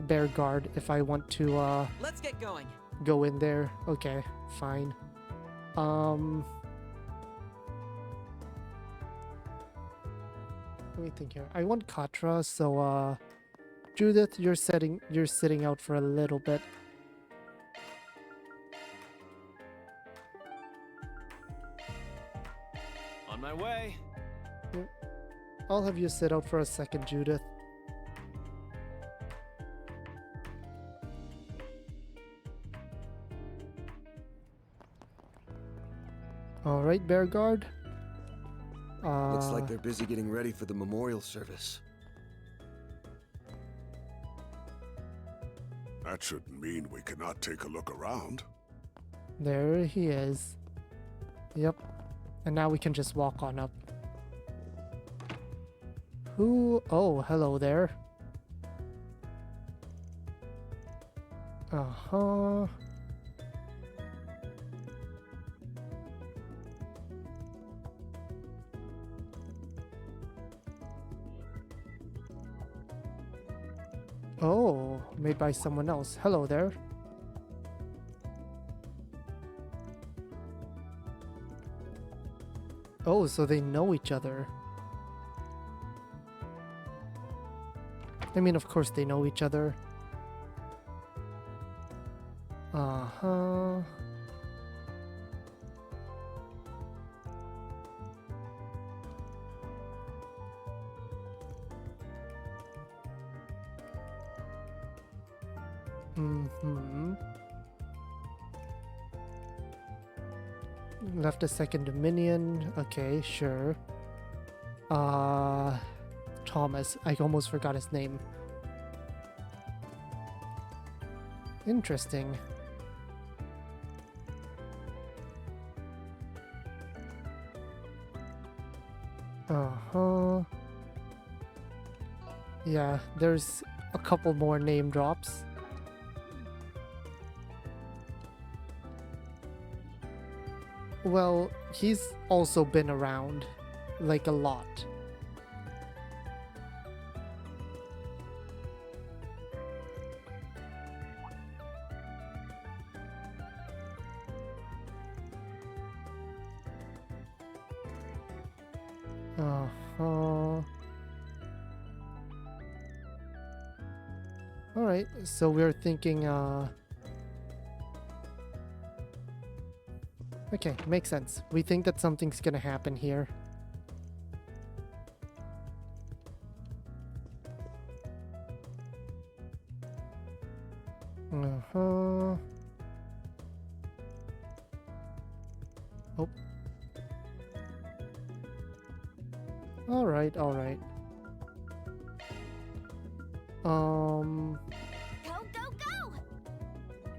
bear guard if I want to Let's get going. go in there. Okay, fine. Let me think here. I want Katra, so Judith, you're sitting out for a little bit. On my way. I'll have you sit out for a second, Judith. Alright, Bear Guard. Looks like they're busy getting ready for the memorial service. That shouldn't mean we cannot take a look around. There he is. Yep. And now we can just walk on up. Who? Oh, hello there. Uh-huh. Oh, made by someone else. Hello there. Oh, so they know each other. I mean, of course they know each other. Uh-huh. Mm-hmm. Left a second Dominion. Okay, sure. Thomas. I almost forgot his name. Interesting. Uh-huh. Yeah, there's a couple more name drops. Well, he's also been around, like, a lot. Uh-huh. Alright, so we're thinking, okay, makes sense. We think that something's gonna happen here. Uh-huh. Oh. Alright, alright. Go, go, go!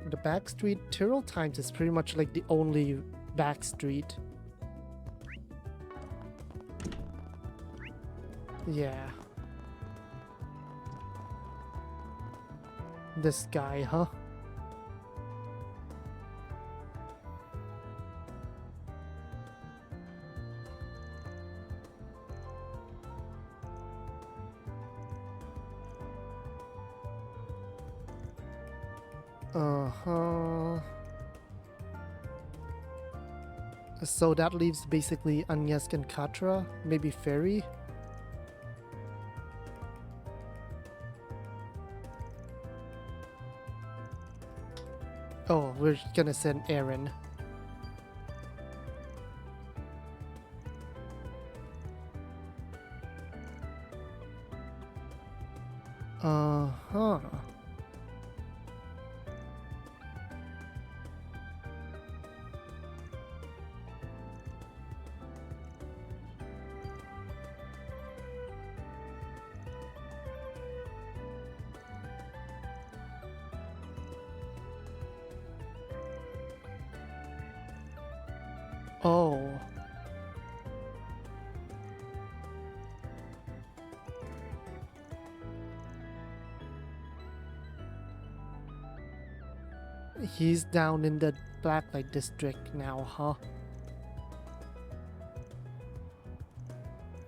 The back street, Tyrrell Times is pretty much like the only back street. Yeah. This guy, huh? Uh-huh. So that leaves basically Agnieszka and Katra, maybe Fairy. Oh, we're gonna send Aaron. Uh-huh. Oh. He's down in the Blacklight district now, huh?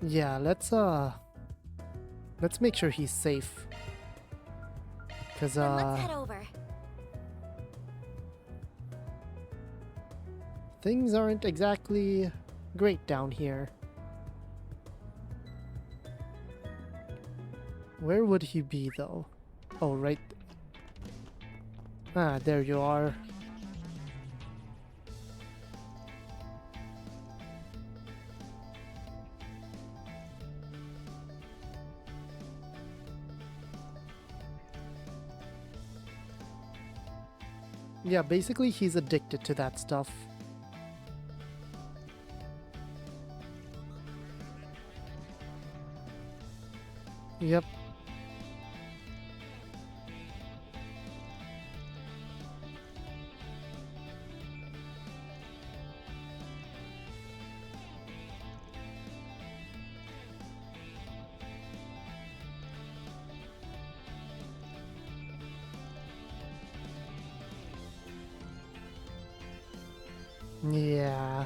Yeah, let's make sure he's safe. Cause Then let's head over. things aren't exactly great down here. Where would he be though? Oh, right. Ah, there you are. Yeah, basically he's addicted to that stuff. Yep. Yeah.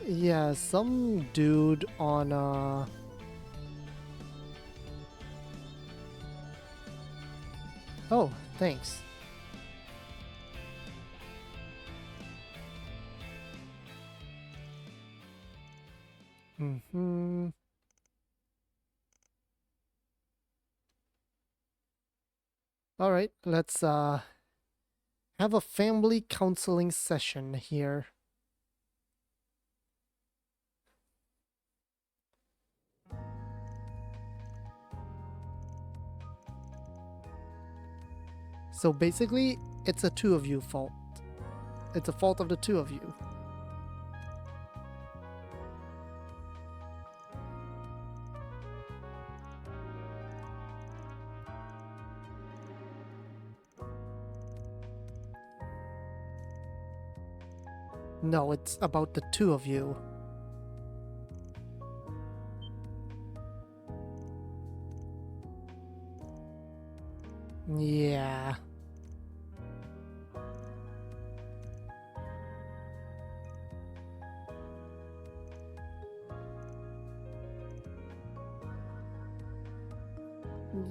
Yeah, some dude on Oh, thanks. Mm-hmm. All right, let's have a family counseling session here. So basically, it's a two of you fault. It's a fault of the two of you. No, it's about the two of you. Yeah.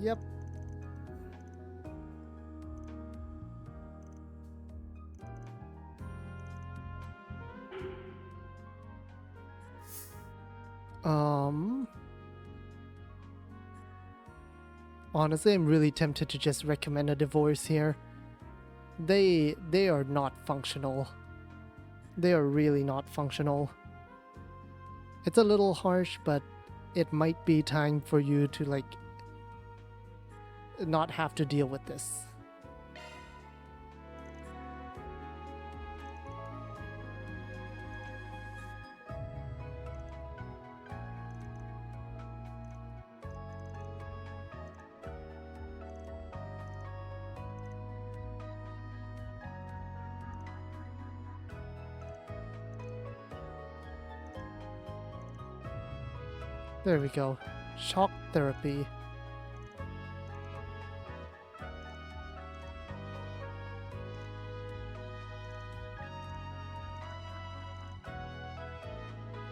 Yep. Honestly, I'm really tempted to just recommend a divorce here. They are not functional. They are really not functional. It's a little harsh, but it might be time for you to, like, not have to deal with this. There we go. Shock therapy.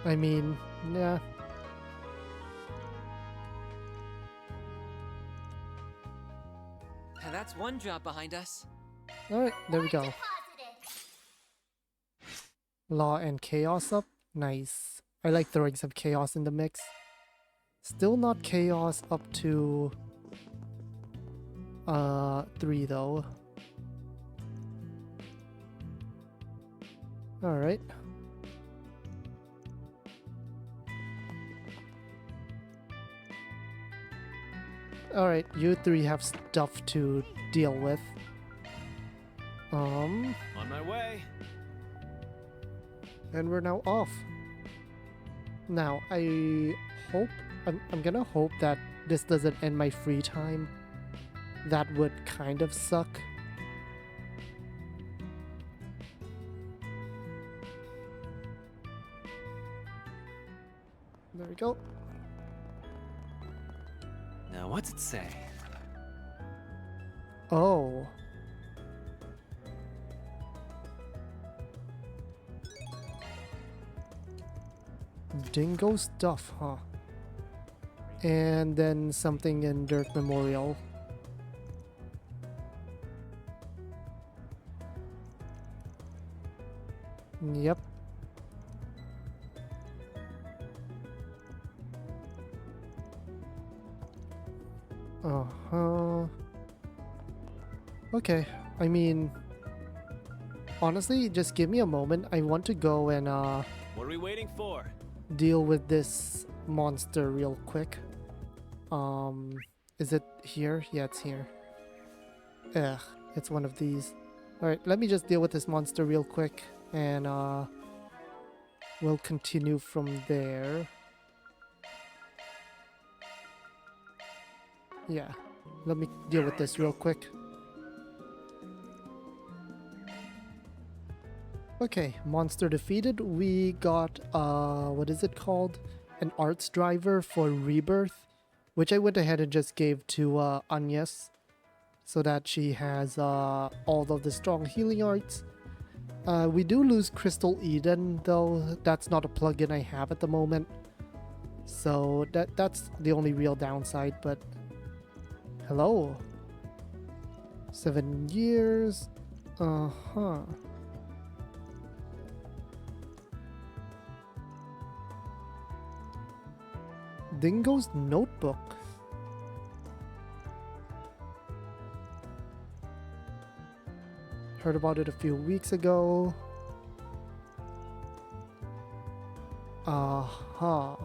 I mean, yeah. That's one job behind us. Alright, there we go. Law and chaos up. Nice. I like throwing some chaos in the mix. Still not chaos up to 3 though. Alright. Alright, you 3 have stuff to deal with. On my way. And we're now off. Now, I hope... I'm gonna hope that this doesn't end my free time. That would kind of suck. There we go. Now, what's it say? Oh. Dingo stuff, huh? And then something in Dirt Memorial. Yep. Uh-huh. Okay, I mean... Honestly, just give me a moment. I want to go and, What are we waiting for? deal with this monster real quick. Is it here? Yeah, it's here. Ugh, it's one of these. Alright, let me just deal with this monster real quick, and we'll continue from there. Yeah, let me deal with this real quick. Okay, monster defeated. We got, what is it called? An arts driver for Rebirth, which I went ahead and just gave to Agnes, so that she has all of the strong healing arts. We do lose Crystal Eden, though. That's not a plugin I have at the moment, so that's the only real downside. But hello, 7 years. Dingo's notebook. Heard about it a few weeks ago. Aha.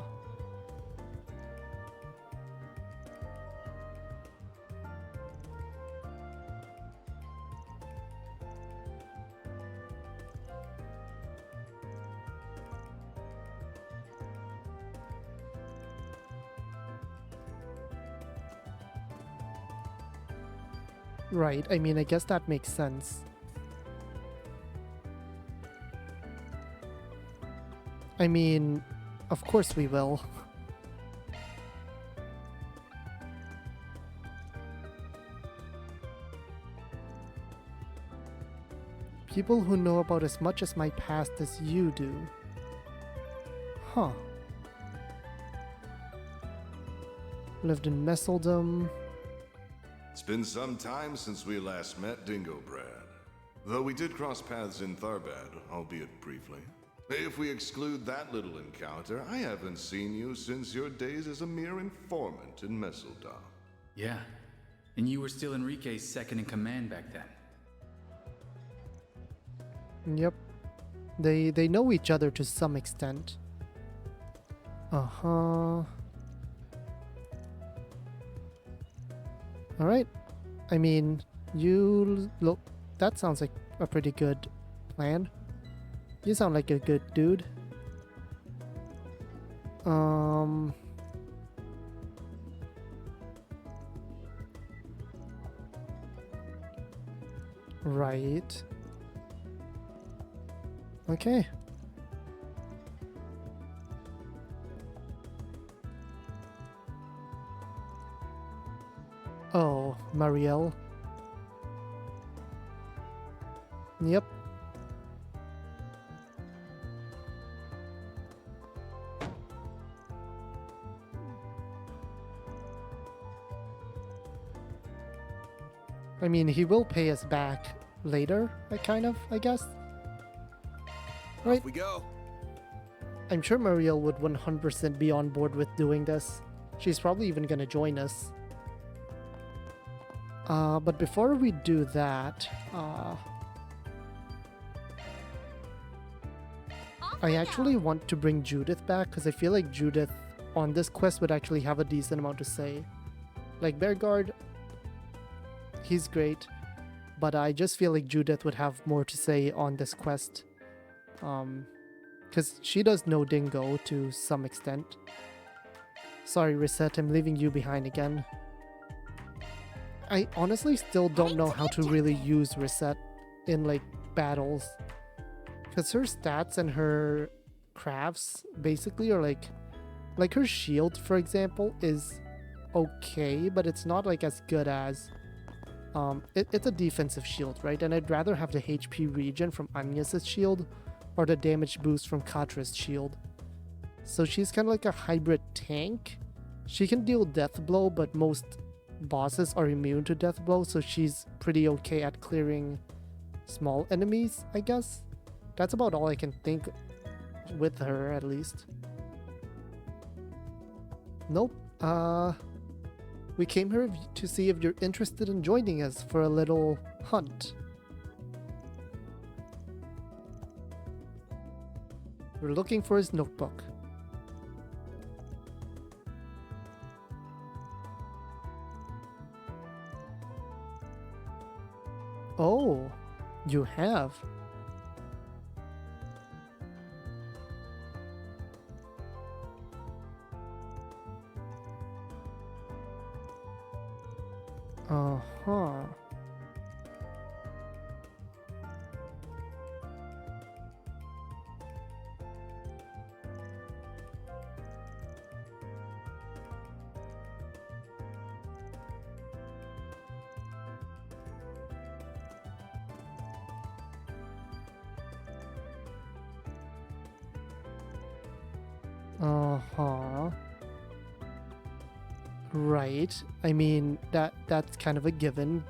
Right, I mean, I guess that makes sense. I mean, of course we will. People who know about as much as my past as you do. Huh. Lived in Messeldom. It's been some time since we last met, Dingo Brad. Though we did cross paths in Tharbad, albeit briefly. If we exclude that little encounter, I haven't seen you since your days as a mere informant in Messeldom. Yeah, And you were still Enrique's second in command back then. Yep. They know each other to some extent. Uh-huh. Alright. I mean, you look... That sounds like a pretty good plan. You sound like a good dude. Right. Okay. Oh, Marielle. Yep. I mean, he will pay us back later, I guess. Right. Off we go. I'm sure Marielle would 100% be on board with doing this. She's probably even gonna join us. But before we do that, I actually want to bring Judith back because I feel like Judith on this quest would actually have a decent amount to say. Like Bearguard, he's great, but I just feel like Judith would have more to say on this quest. Because she does know Dingo to some extent. Sorry, Reset, I'm leaving you behind again. I honestly still don't know how to really use Reset in like battles. Because her stats and her crafts basically are like her shield, for example, is okay, but it's not like as good as it's a defensive shield, right? And I'd rather have the HP regen from Agnes' shield or the damage boost from Katra's shield. So she's kind of like a hybrid tank. She can deal death blow, but most bosses are immune to death blow, so she's pretty okay at clearing small enemies, I guess. That's about all I can think with her, at least. Nope. We came here to see if you're interested in joining us for a little hunt. We're looking for his notebook. Oh, you have. Uh-huh. Uh-huh. Right. I mean, that's kind of a given.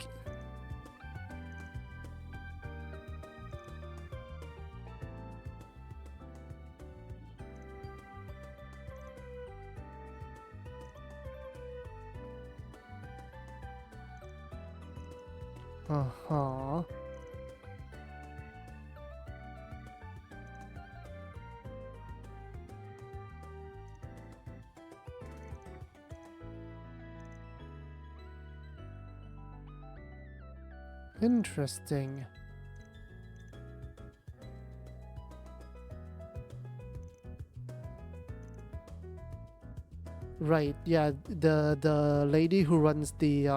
Uh-huh. Interesting. Right, yeah, the lady who runs the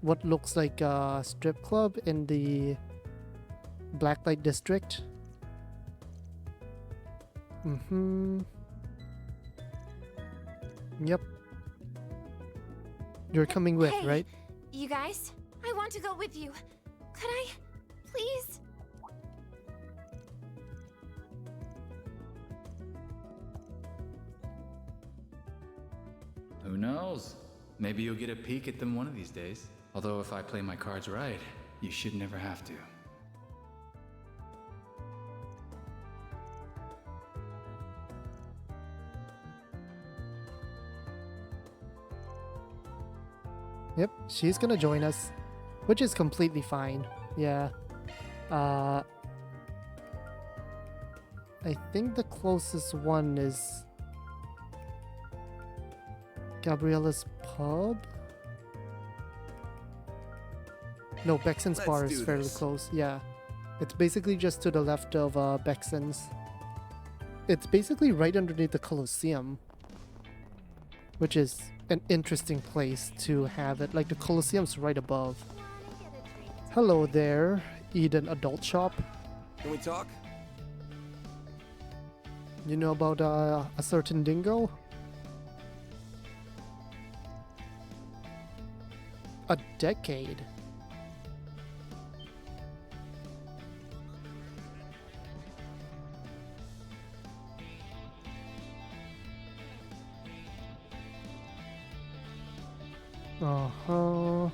what looks like a strip club in the Blacklight district. Mm-hmm. Yep. You're coming with, Hey, right? You guys? I want to go with you. Could I? Please? Who knows? Maybe you'll get a peek at them one of these days. Although if I play my cards right, you should never have to. Yep, she's gonna join us, which is completely fine. Yeah. I think the closest one is Gabriella's pub? No, Bexon's Let's bar is do fairly this. close. Yeah. It's basically just to the left of Bexon's. It's basically right underneath the Colosseum, which is an interesting place to have it. Like, the Colosseum's right above. Hello there, Eden Adult Shop. Can we talk? You know about a certain Dingo? A decade? Uh-huh.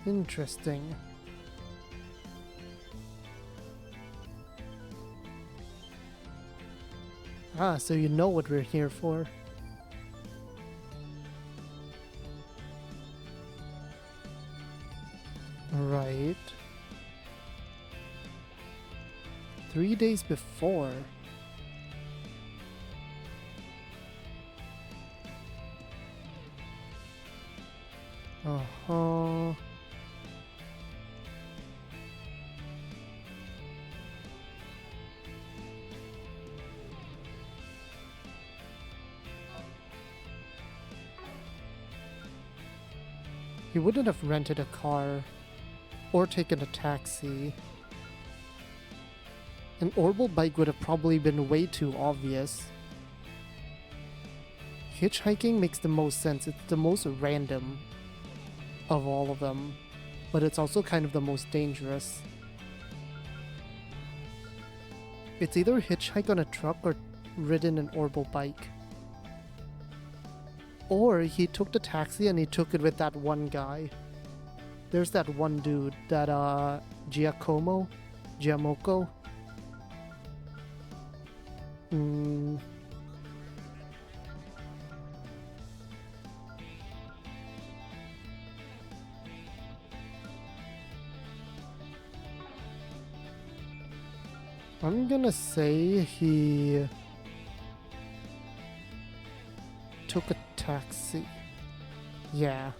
Interesting. Ah, so you know what we're here for. Right. 3 days before. Uh-huh. He wouldn't have rented a car or taken a taxi. An orbital bike would have probably been way too obvious. Hitchhiking makes the most sense. It's the most random of all of them, but it's also kind of the most dangerous. It's either hitchhike on a truck or ridden an orbital bike. Or he took the taxi and he took it with that one guy. There's that one dude, that Giacomo? Giamocco? I'm gonna say he took a taxi. Yeah.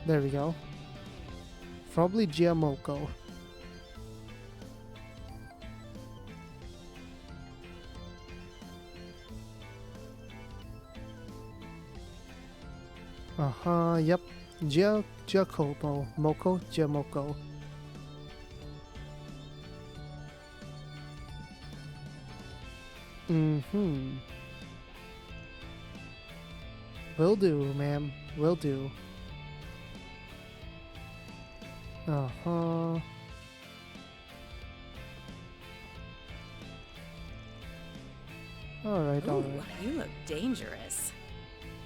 There we go. Probably Giamocco. Uh-huh, yep. Giacomo. Giamocco. Mm-hmm. Will do, ma'am. Will do. Uh-huh. Alright, Ooh, alright. you look dangerous.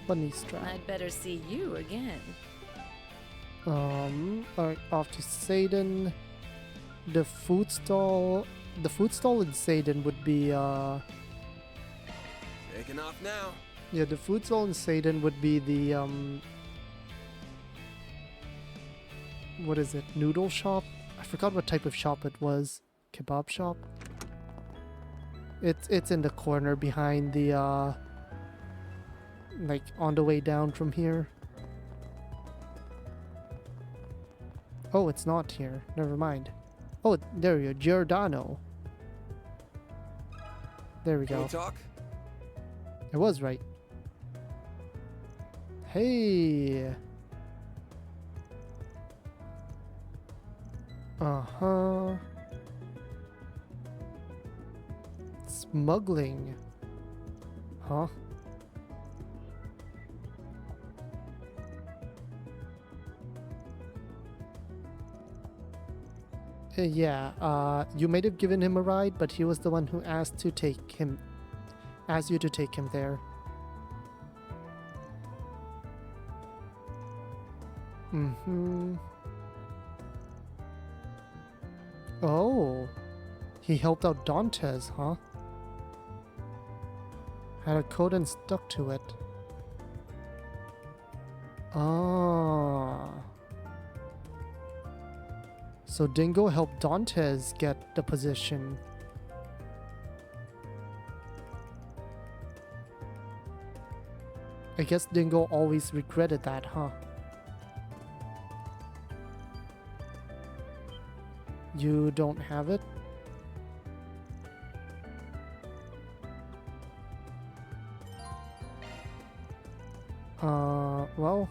Bunny strap. I'd better see you again. Alright, off to Satan. The food stall in Satan would be, Taking off now. yeah, the food stall in Satan would be the, what is it? Noodle shop? I forgot what type of shop it was. Kebab shop? It's in the corner behind the, like, on the way down from here. Oh, it's not here. Never mind. Oh, there you go. Giordano. There we Can we go. talk? I was right. Hey. Uh-huh. Smuggling. Huh? Yeah, you might have given him a ride, but he was the one who asked you to take him there. Mm-hmm. Oh. He helped out Dantes, huh? Had a code and stuck to it. Ah. So Dingo helped Dantes get the position. I guess Dingo always regretted that, huh? You don't have it? Well.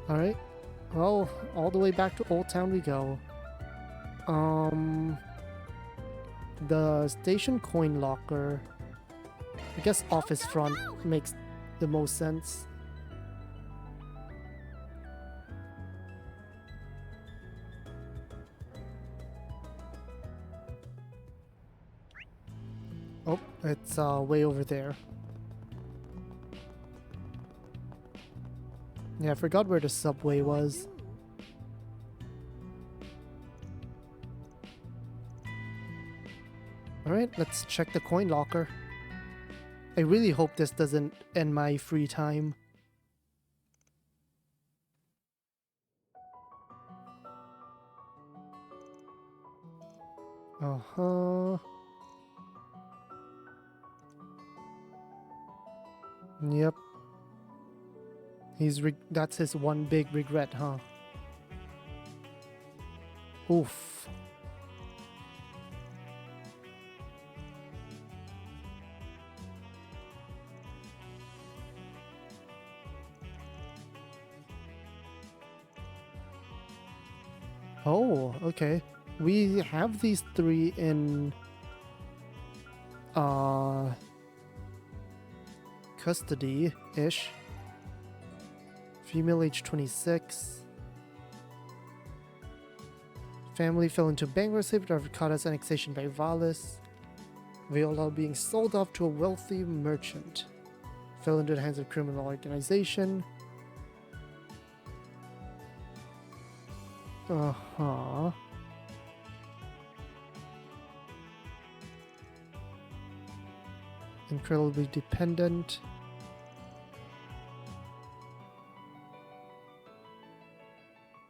Alright. Well, all the way back to Old Town we go. The station coin locker. I guess office front makes the most sense. Oh, it's way over there. Yeah, I forgot where the subway was. Alright, let's check the coin locker. I really hope this doesn't end my free time. Uh-huh. Yep. That's his one big regret, huh? Oof. Oh, okay. We have these three in custody-ish. Female age 26. Family fell into bankruptcy after Avocada's annexation by Valis. Viola being sold off to a wealthy merchant. Fell into the hands of criminal organization. Uh-huh. Incredibly dependent.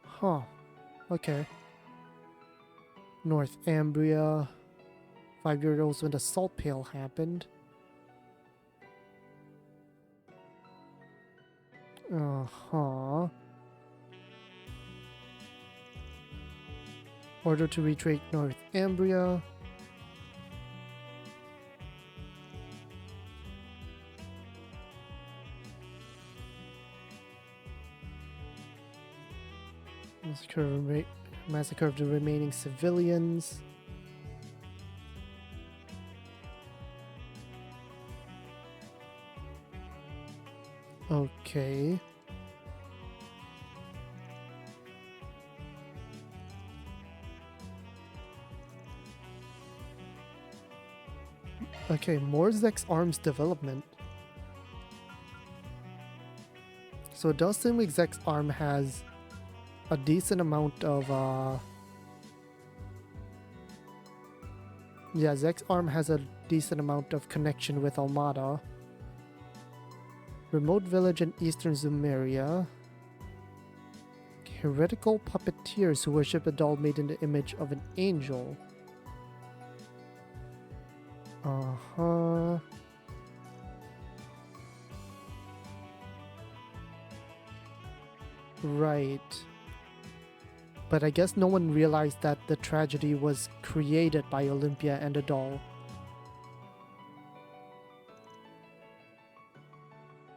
Huh. Okay. North Ambria. 5-year-olds when the salt pail happened. Uh-huh. Order to retreat North Ambria. Massacre of the remaining civilians. Okay. Okay, more Zex arms development. So it does seem like Zex arm has a decent amount of yeah, Zex arm has a decent amount of connection with Almada. Remote village in eastern Zumeria. Heretical puppeteers who worship a doll made in the image of an angel. Uh-huh. Right. But I guess no one realized that the tragedy was created by Olympia and the doll.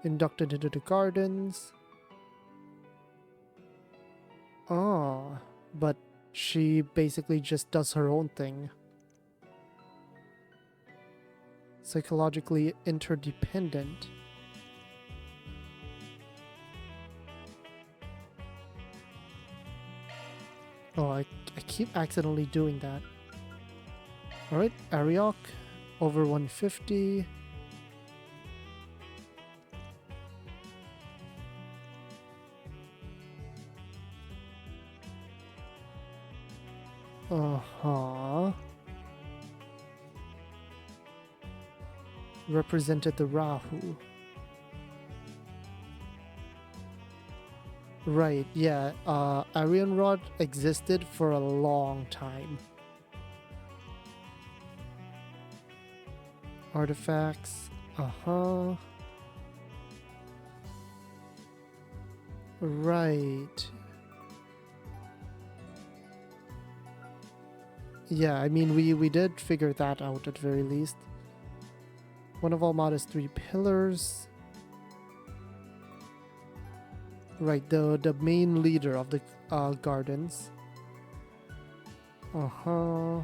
Inducted into the gardens. Ah, but she basically just does her own thing. Psychologically interdependent. Oh, I keep accidentally doing that. Alright, Ariok, over 150. Uh-huh. Represented the Rahu. Right, yeah. Arian Rod existed for a long time. Artifacts. Uh-huh. Right. Yeah, I mean, we did figure that out at very least. One of Almada's 3 pillars. Right, the main leader of the gardens. Uh-huh.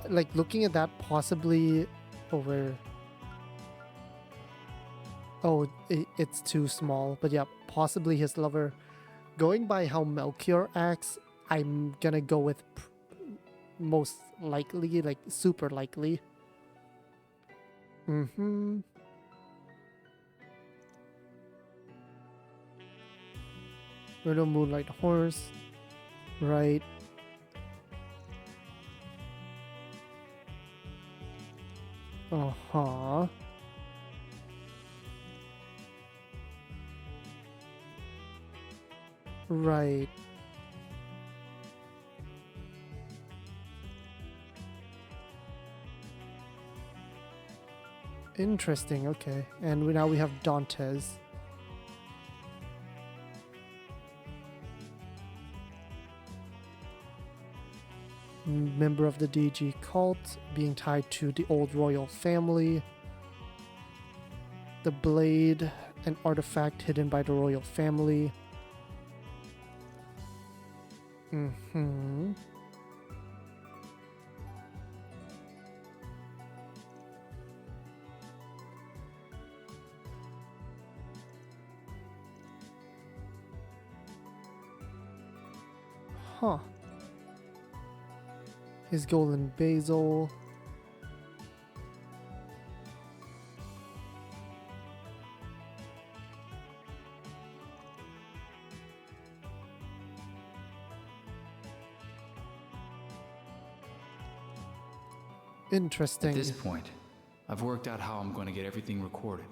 Like, looking at that, possibly over... Oh, it's too small. But yeah, possibly his lover. Going by how Melchior acts, I'm gonna go with most likely, like super likely. Mm-hmm. Little Moonlight Horse. Right. Uh-huh. Right. Interesting, okay. And now we have Dantes. Member of the DG cult, being tied to the old royal family. The blade, an artifact hidden by the royal family. Mm-hmm. Huh. His golden basil. Interesting. At this point, I've worked out how I'm going to get everything recorded,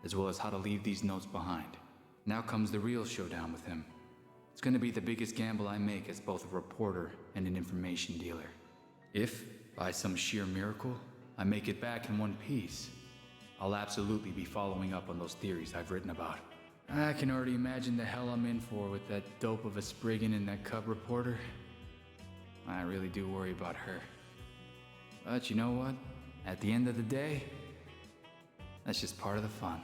as well as how to leave these notes behind. Now comes the real showdown with him. It's going to be the biggest gamble I make as both a reporter and an information dealer. If, by some sheer miracle, I make it back in one piece, I'll absolutely be following up on those theories I've written about. I can already imagine the hell I'm in for with that dope of a Spriggan and that cub reporter. I really do worry about her. But you know what? At the end of the day, that's just part of the fun.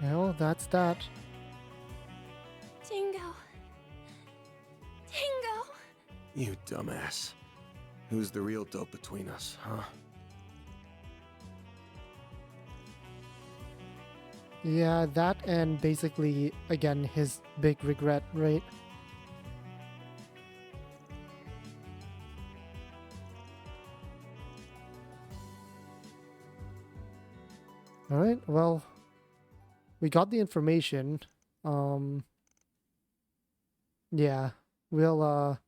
Well, that's that. Dingo. Dingo. You dumbass. Who's the real dope between us, huh? Yeah, that and basically, again, his big regret, right? Alright, well, we got the information. Yeah, we'll,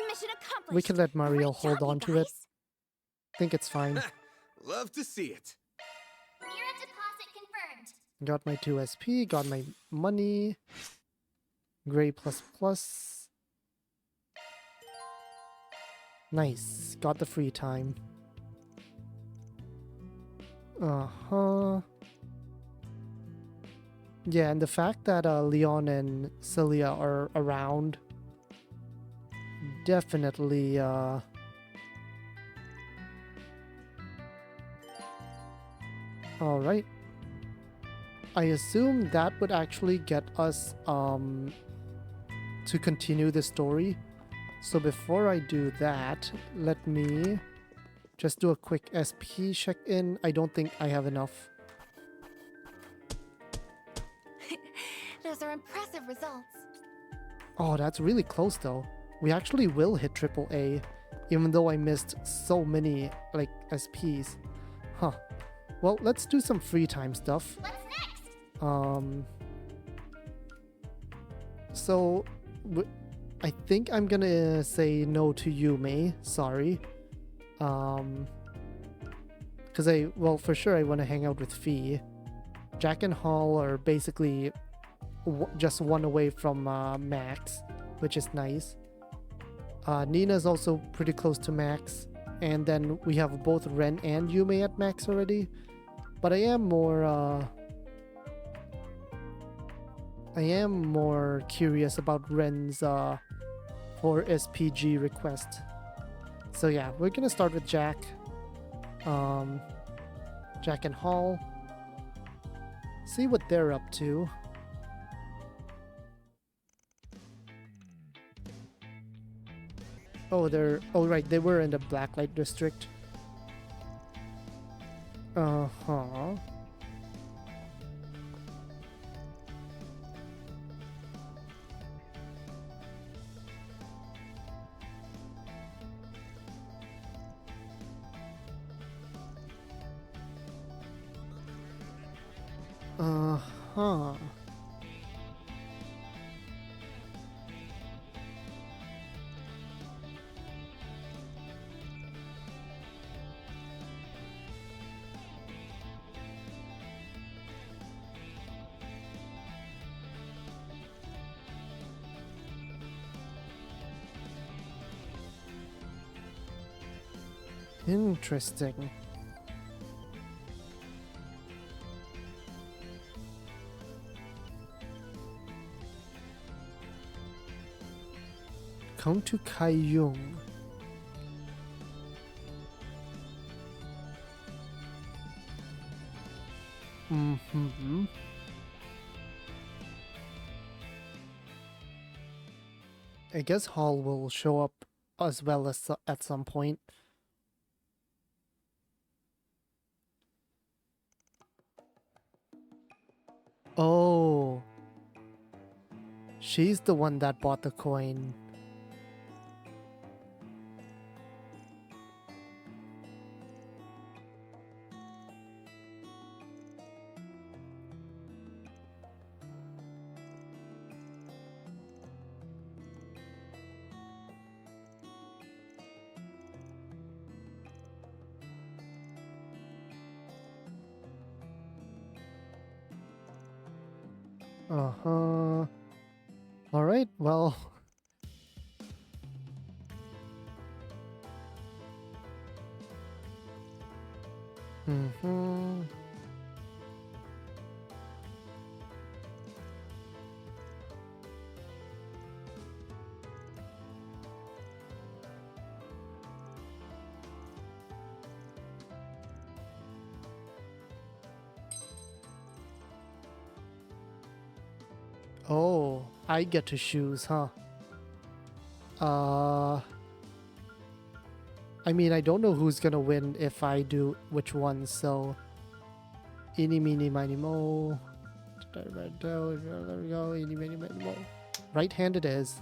Mission accomplished. we can let Mario Great hold job, on you to it. guys. Think it's fine. Love to see it. Mira deposit confirmed. Got my 2 SP, got my money. Gray plus plus. Nice, got the free time. Uh-huh. Yeah, and the fact that Leon and Celia are around definitely Alright. I assume that would actually get us to continue the story. So before I do that, let me just do a quick SP check-in. I don't think I have enough. Those are impressive results. Oh, that's really close though. We actually will hit AAA, even though I missed so many, like, SPs. Huh. Well, let's do some free time stuff. What's next? So, I think I'm gonna say no to you, May. Sorry. Because well, for sure I want to hang out with Fee. Jack and Hall are basically just one away from Max, which is nice. Nina's also pretty close to Max. And then we have both Ren and Yume at Max already. But I am more curious about Ren's 4 SPG request. So yeah, we're gonna start with Jack. Jack and Hall. See what they're up to. Oh, right, they were in the Blacklight District. Uh-huh. Uh-huh. Interesting. Come to Kaiyung. Mm-hmm. I guess Hall will show up as well as at some point. Oh. She's the one that bought the coin. Uh-huh. Alright, well. Mm-hmm. Oh, I get to choose, huh? I mean, I don't know who's gonna win if I do which one, so... Eeny, meeny, miny, mo. There we go, eeny, meeny, miny, mo. Right hand it is.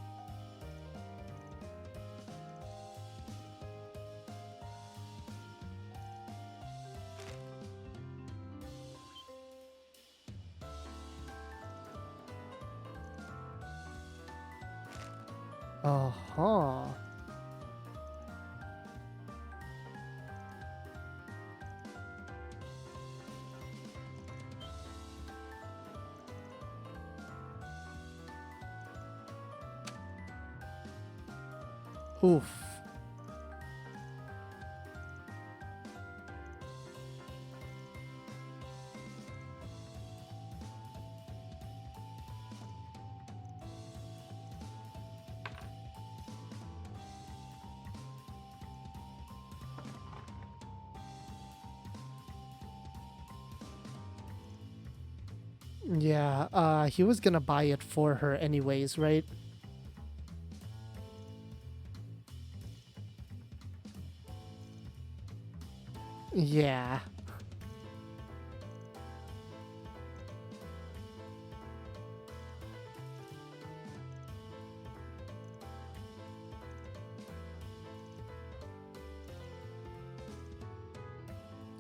Uh-huh. Oof. Yeah, he was gonna buy it for her anyways, right? Yeah.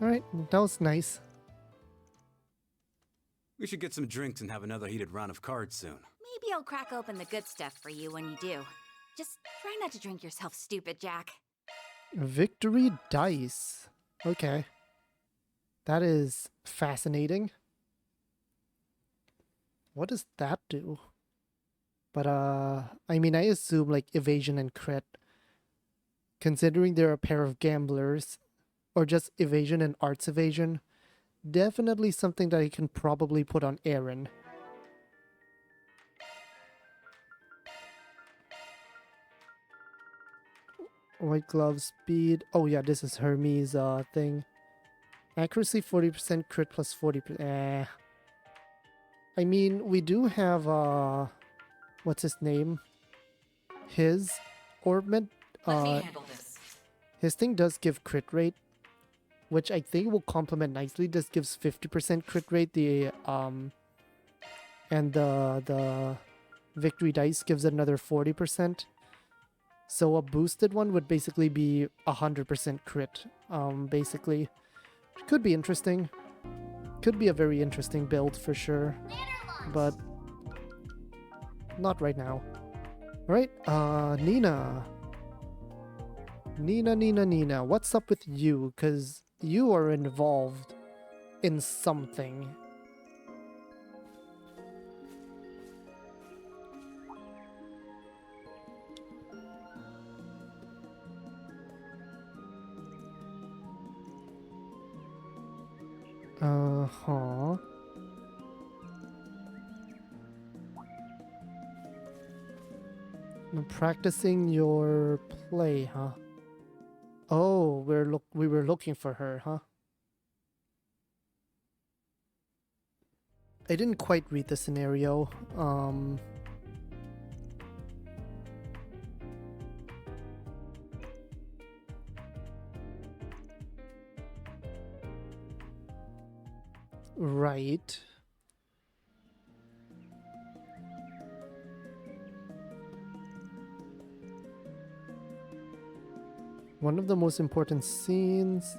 Alright, that was nice. We should get some drinks and have another heated round of cards soon. Maybe I'll crack open the good stuff for you when you do. Just try not to drink yourself stupid, Jack. Victory dice. Okay. That is fascinating. What does that do? But I mean, I assume like evasion and crit. Considering they're a pair of gamblers, or just evasion and arts evasion, definitely something that I can probably put on Aaron. White glove speed. Oh yeah, this is Hermes thing. Accuracy 40%, crit plus 40%. I mean, we do have what's his name? His Orbment. Let me handle this. His thing does give crit rate, which I think will complement nicely. This gives 50% crit rate. The and the victory dice gives another 40%. So a boosted one would basically be 100% crit. Basically, could be interesting. Could be a very interesting build for sure, but not right now. All right, Nina. Nina, what's up with you? Because you are involved in something. Uh-huh. Practicing your play, huh? Oh, we were looking for her, huh? I didn't quite read the scenario. Right. One of the most important scenes.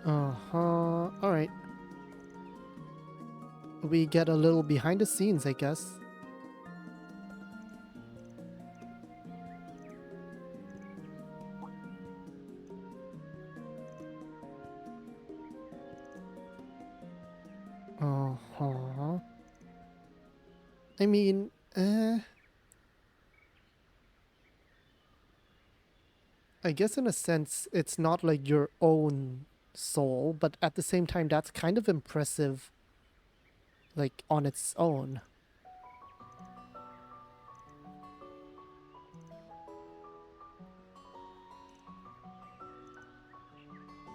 Uh-huh. Alright. We get a little behind the scenes, I guess. Uh-huh. I mean, I guess in a sense, it's not like your own soul, but at the same time, that's kind of impressive, like, on its own.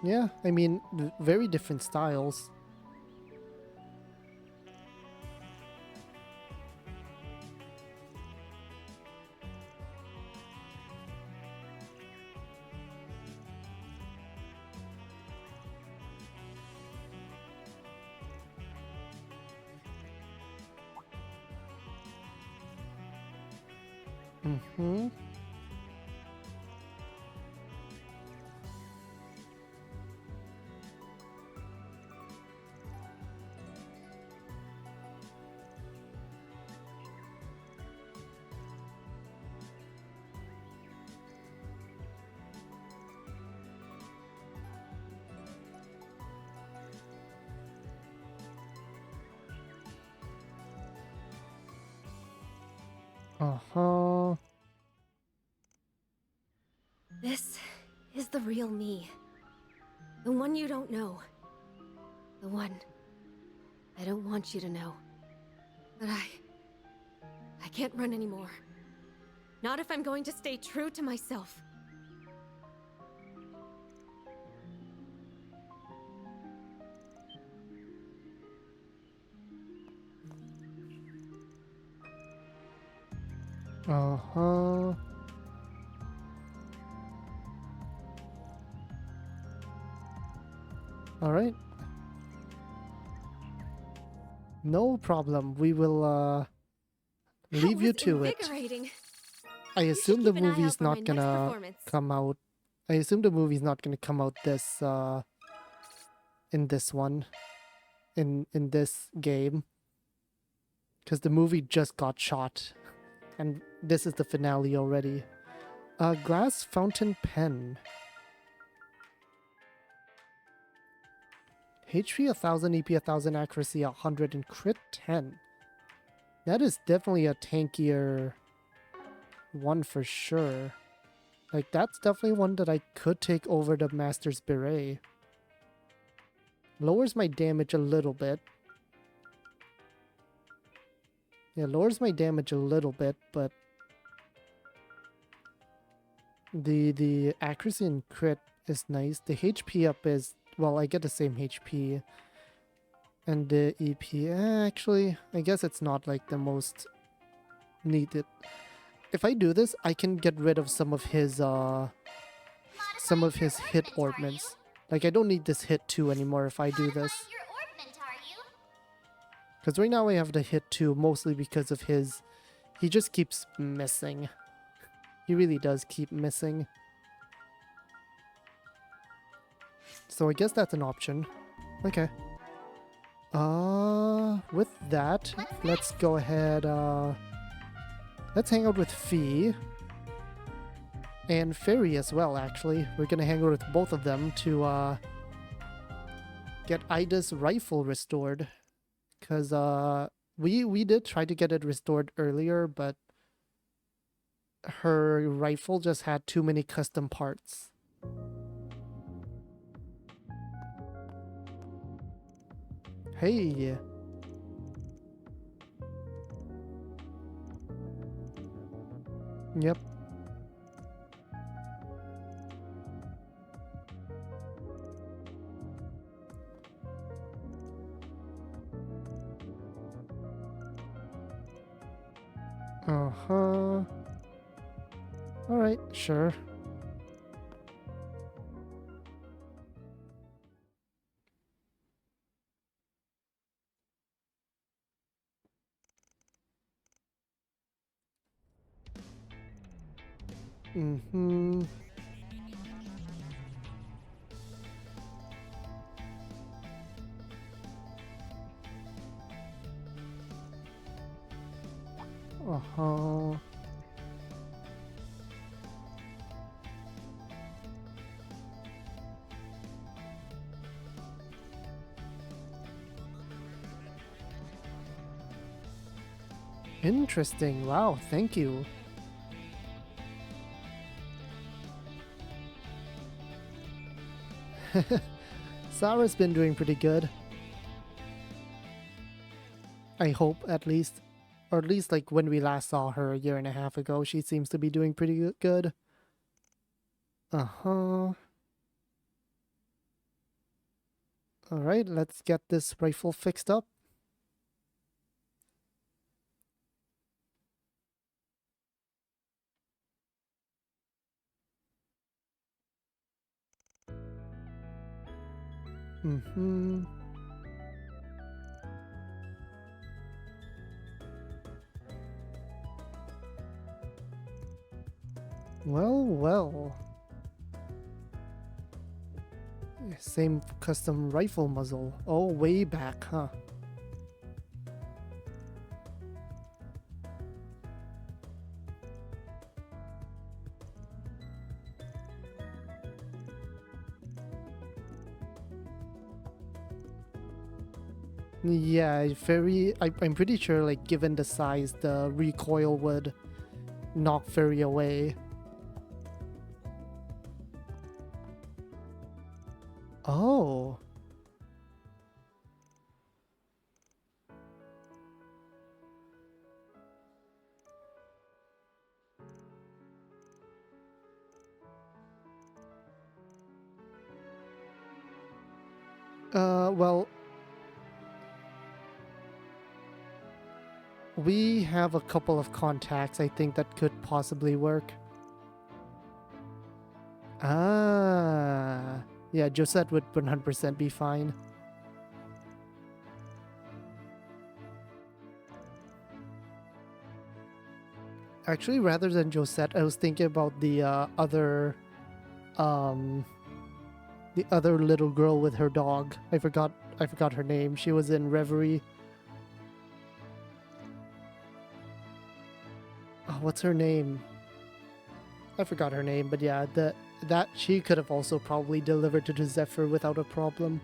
Yeah, I mean, very different styles. Mm-hmm. Uh-huh. This is the real me. The one you don't know. The one I don't want you to know. But I can't run anymore. Not if I'm going to stay true to myself. Uh-huh. Alright. No problem. We will, leave you to it. I assume the movie's not gonna come out. I assume the movie's not gonna come out this, in this one. In this game. Because the movie just got shot. And this is the finale already. Glass fountain pen. HP 1000, EP 1000, accuracy 100, and crit 10. That is definitely a tankier one for sure. Like, that's definitely one that I could take over the Master's Beret. Lowers my damage a little bit. Yeah, lowers my damage a little bit, but the accuracy and crit is nice. The HP up is, well, I get the same HP. And the EP, actually, I guess it's not like the most needed. If I do this, I can get rid of some of his hit ornaments. Like, I don't need this hit 2 anymore if I do this. Because right now I have the hit 2 mostly because of his... He just keeps missing. He really does keep missing. So I guess that's an option. Okay. With that, let's go ahead, let's hang out with Fee. And Fairy as well, actually. We're gonna hang out with both of them to, get Aida's rifle restored. Because, we did try to get it restored earlier, but her rifle just had too many custom parts. Hey! Yep. Uh-huh. Alright, sure. Mm-hmm. Uh-huh. Interesting. Wow, thank you. Sarah's been doing pretty good. I hope, at least. Or at least, like, when we last saw her a year and a half ago, she seems to be doing pretty good. Uh-huh. Alright, let's get this rifle fixed up. Mm-hmm. Well, well. Same custom rifle muzzle. Oh, way back, huh? Yeah, I'm pretty sure, like, given the size, the recoil would knock Fairy away. Oh. Well... We have a couple of contacts I think that could possibly work. Ah, yeah, Josette would 100% be fine. Actually, rather than Josette, I was thinking about the other little girl with her dog. I forgot her name. She was in Reverie. Oh, what's her name? I forgot her name, but yeah, that she could have also probably delivered to the Zephyr without a problem.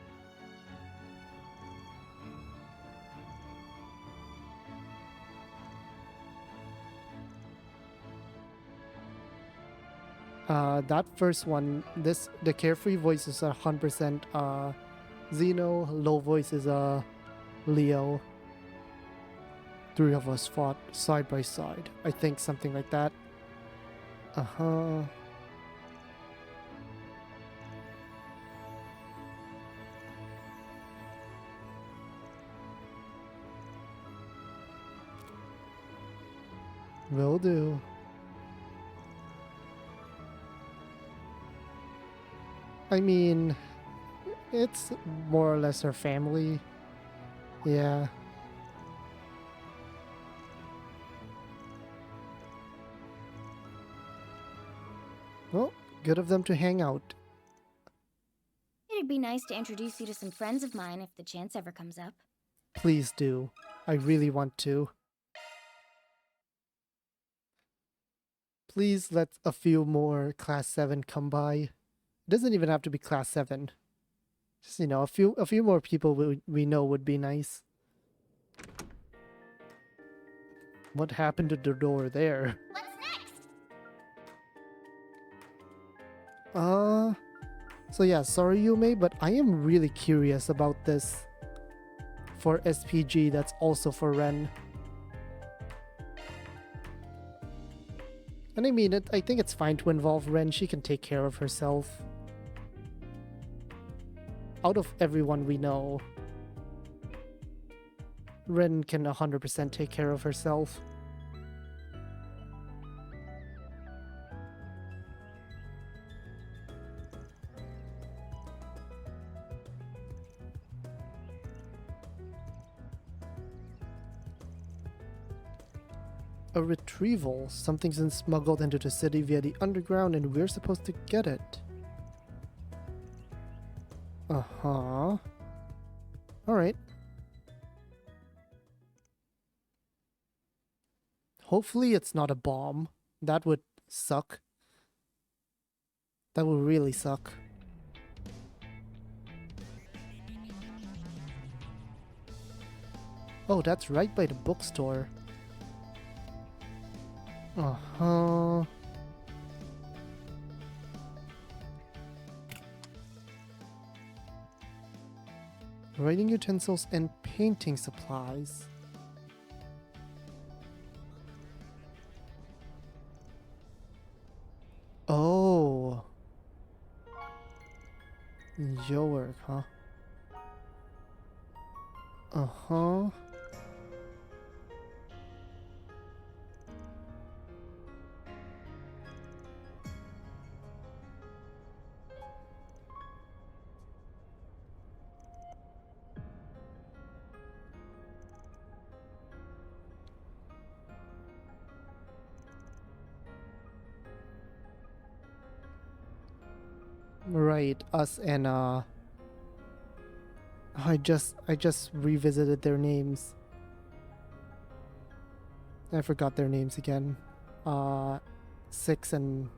That first one, the carefree voice is 100% Xeno, low voice is Leo. 3 of us fought side by side. I think something like that. Uh-huh. Will do. I mean, it's more or less her family. Yeah. Well, good of them to hang out. It'd be nice to introduce you to some friends of mine if the chance ever comes up. Please do. I really want to. Please let a few more Class 7 come by. It doesn't even have to be Class 7. Just, you know, a few more people we know would be nice. What happened to the door there? What's next? So yeah, sorry Yume, but I am really curious about this for SPG that's also for Ren. And I mean, I think it's fine to involve Ren. She can take care of herself. Out of everyone we know, Ren can 100% take care of herself. A retrieval. Something's been smuggled into the city via the underground and we're supposed to get it. Uh-huh. Alright. Hopefully it's not a bomb. That would suck. That would really suck. Oh, that's right by the bookstore. Uh-huh. Writing utensils and painting supplies. Oh. Your work, huh? Uh-huh. Right, us and I just revisited their names. I forgot their names again. 6 and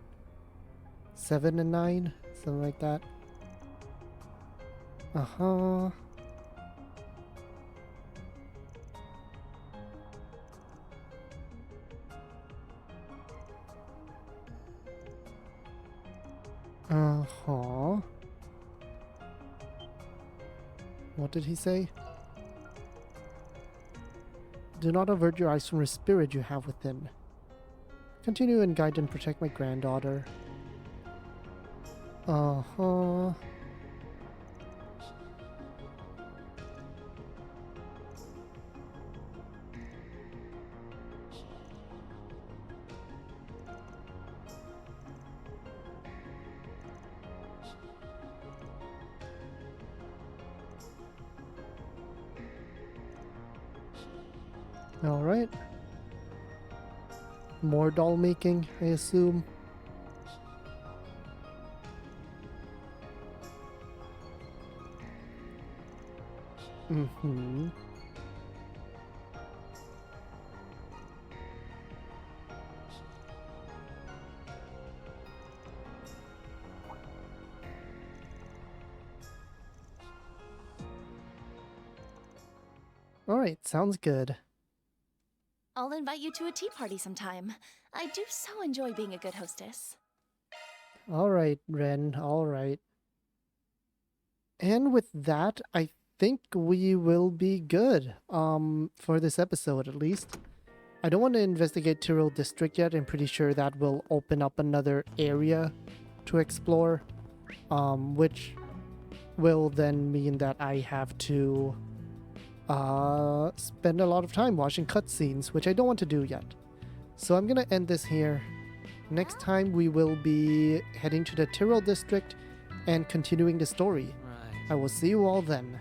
7 and 9, something like that. Uh-huh. Uh-huh. What did he say? Do not avert your eyes from the spirit you have within. Continue and guide and protect my granddaughter. Uh-huh. Alright. More doll making, I assume. Mm-hmm. Alright, sounds good. I'll invite you to a tea party sometime. I do so enjoy being a good hostess. Alright, Ren, alright. And with that, I think we will be good, for this episode at least. I don't want to investigate Tyrrell District yet. I'm pretty sure that will open up another area to explore, which will then mean that I have to spend a lot of time watching cutscenes, which I don't want to do yet. So I'm gonna end this here. Next time we will be heading to the Tyrrell District and continuing the story. Right. I will see you all then.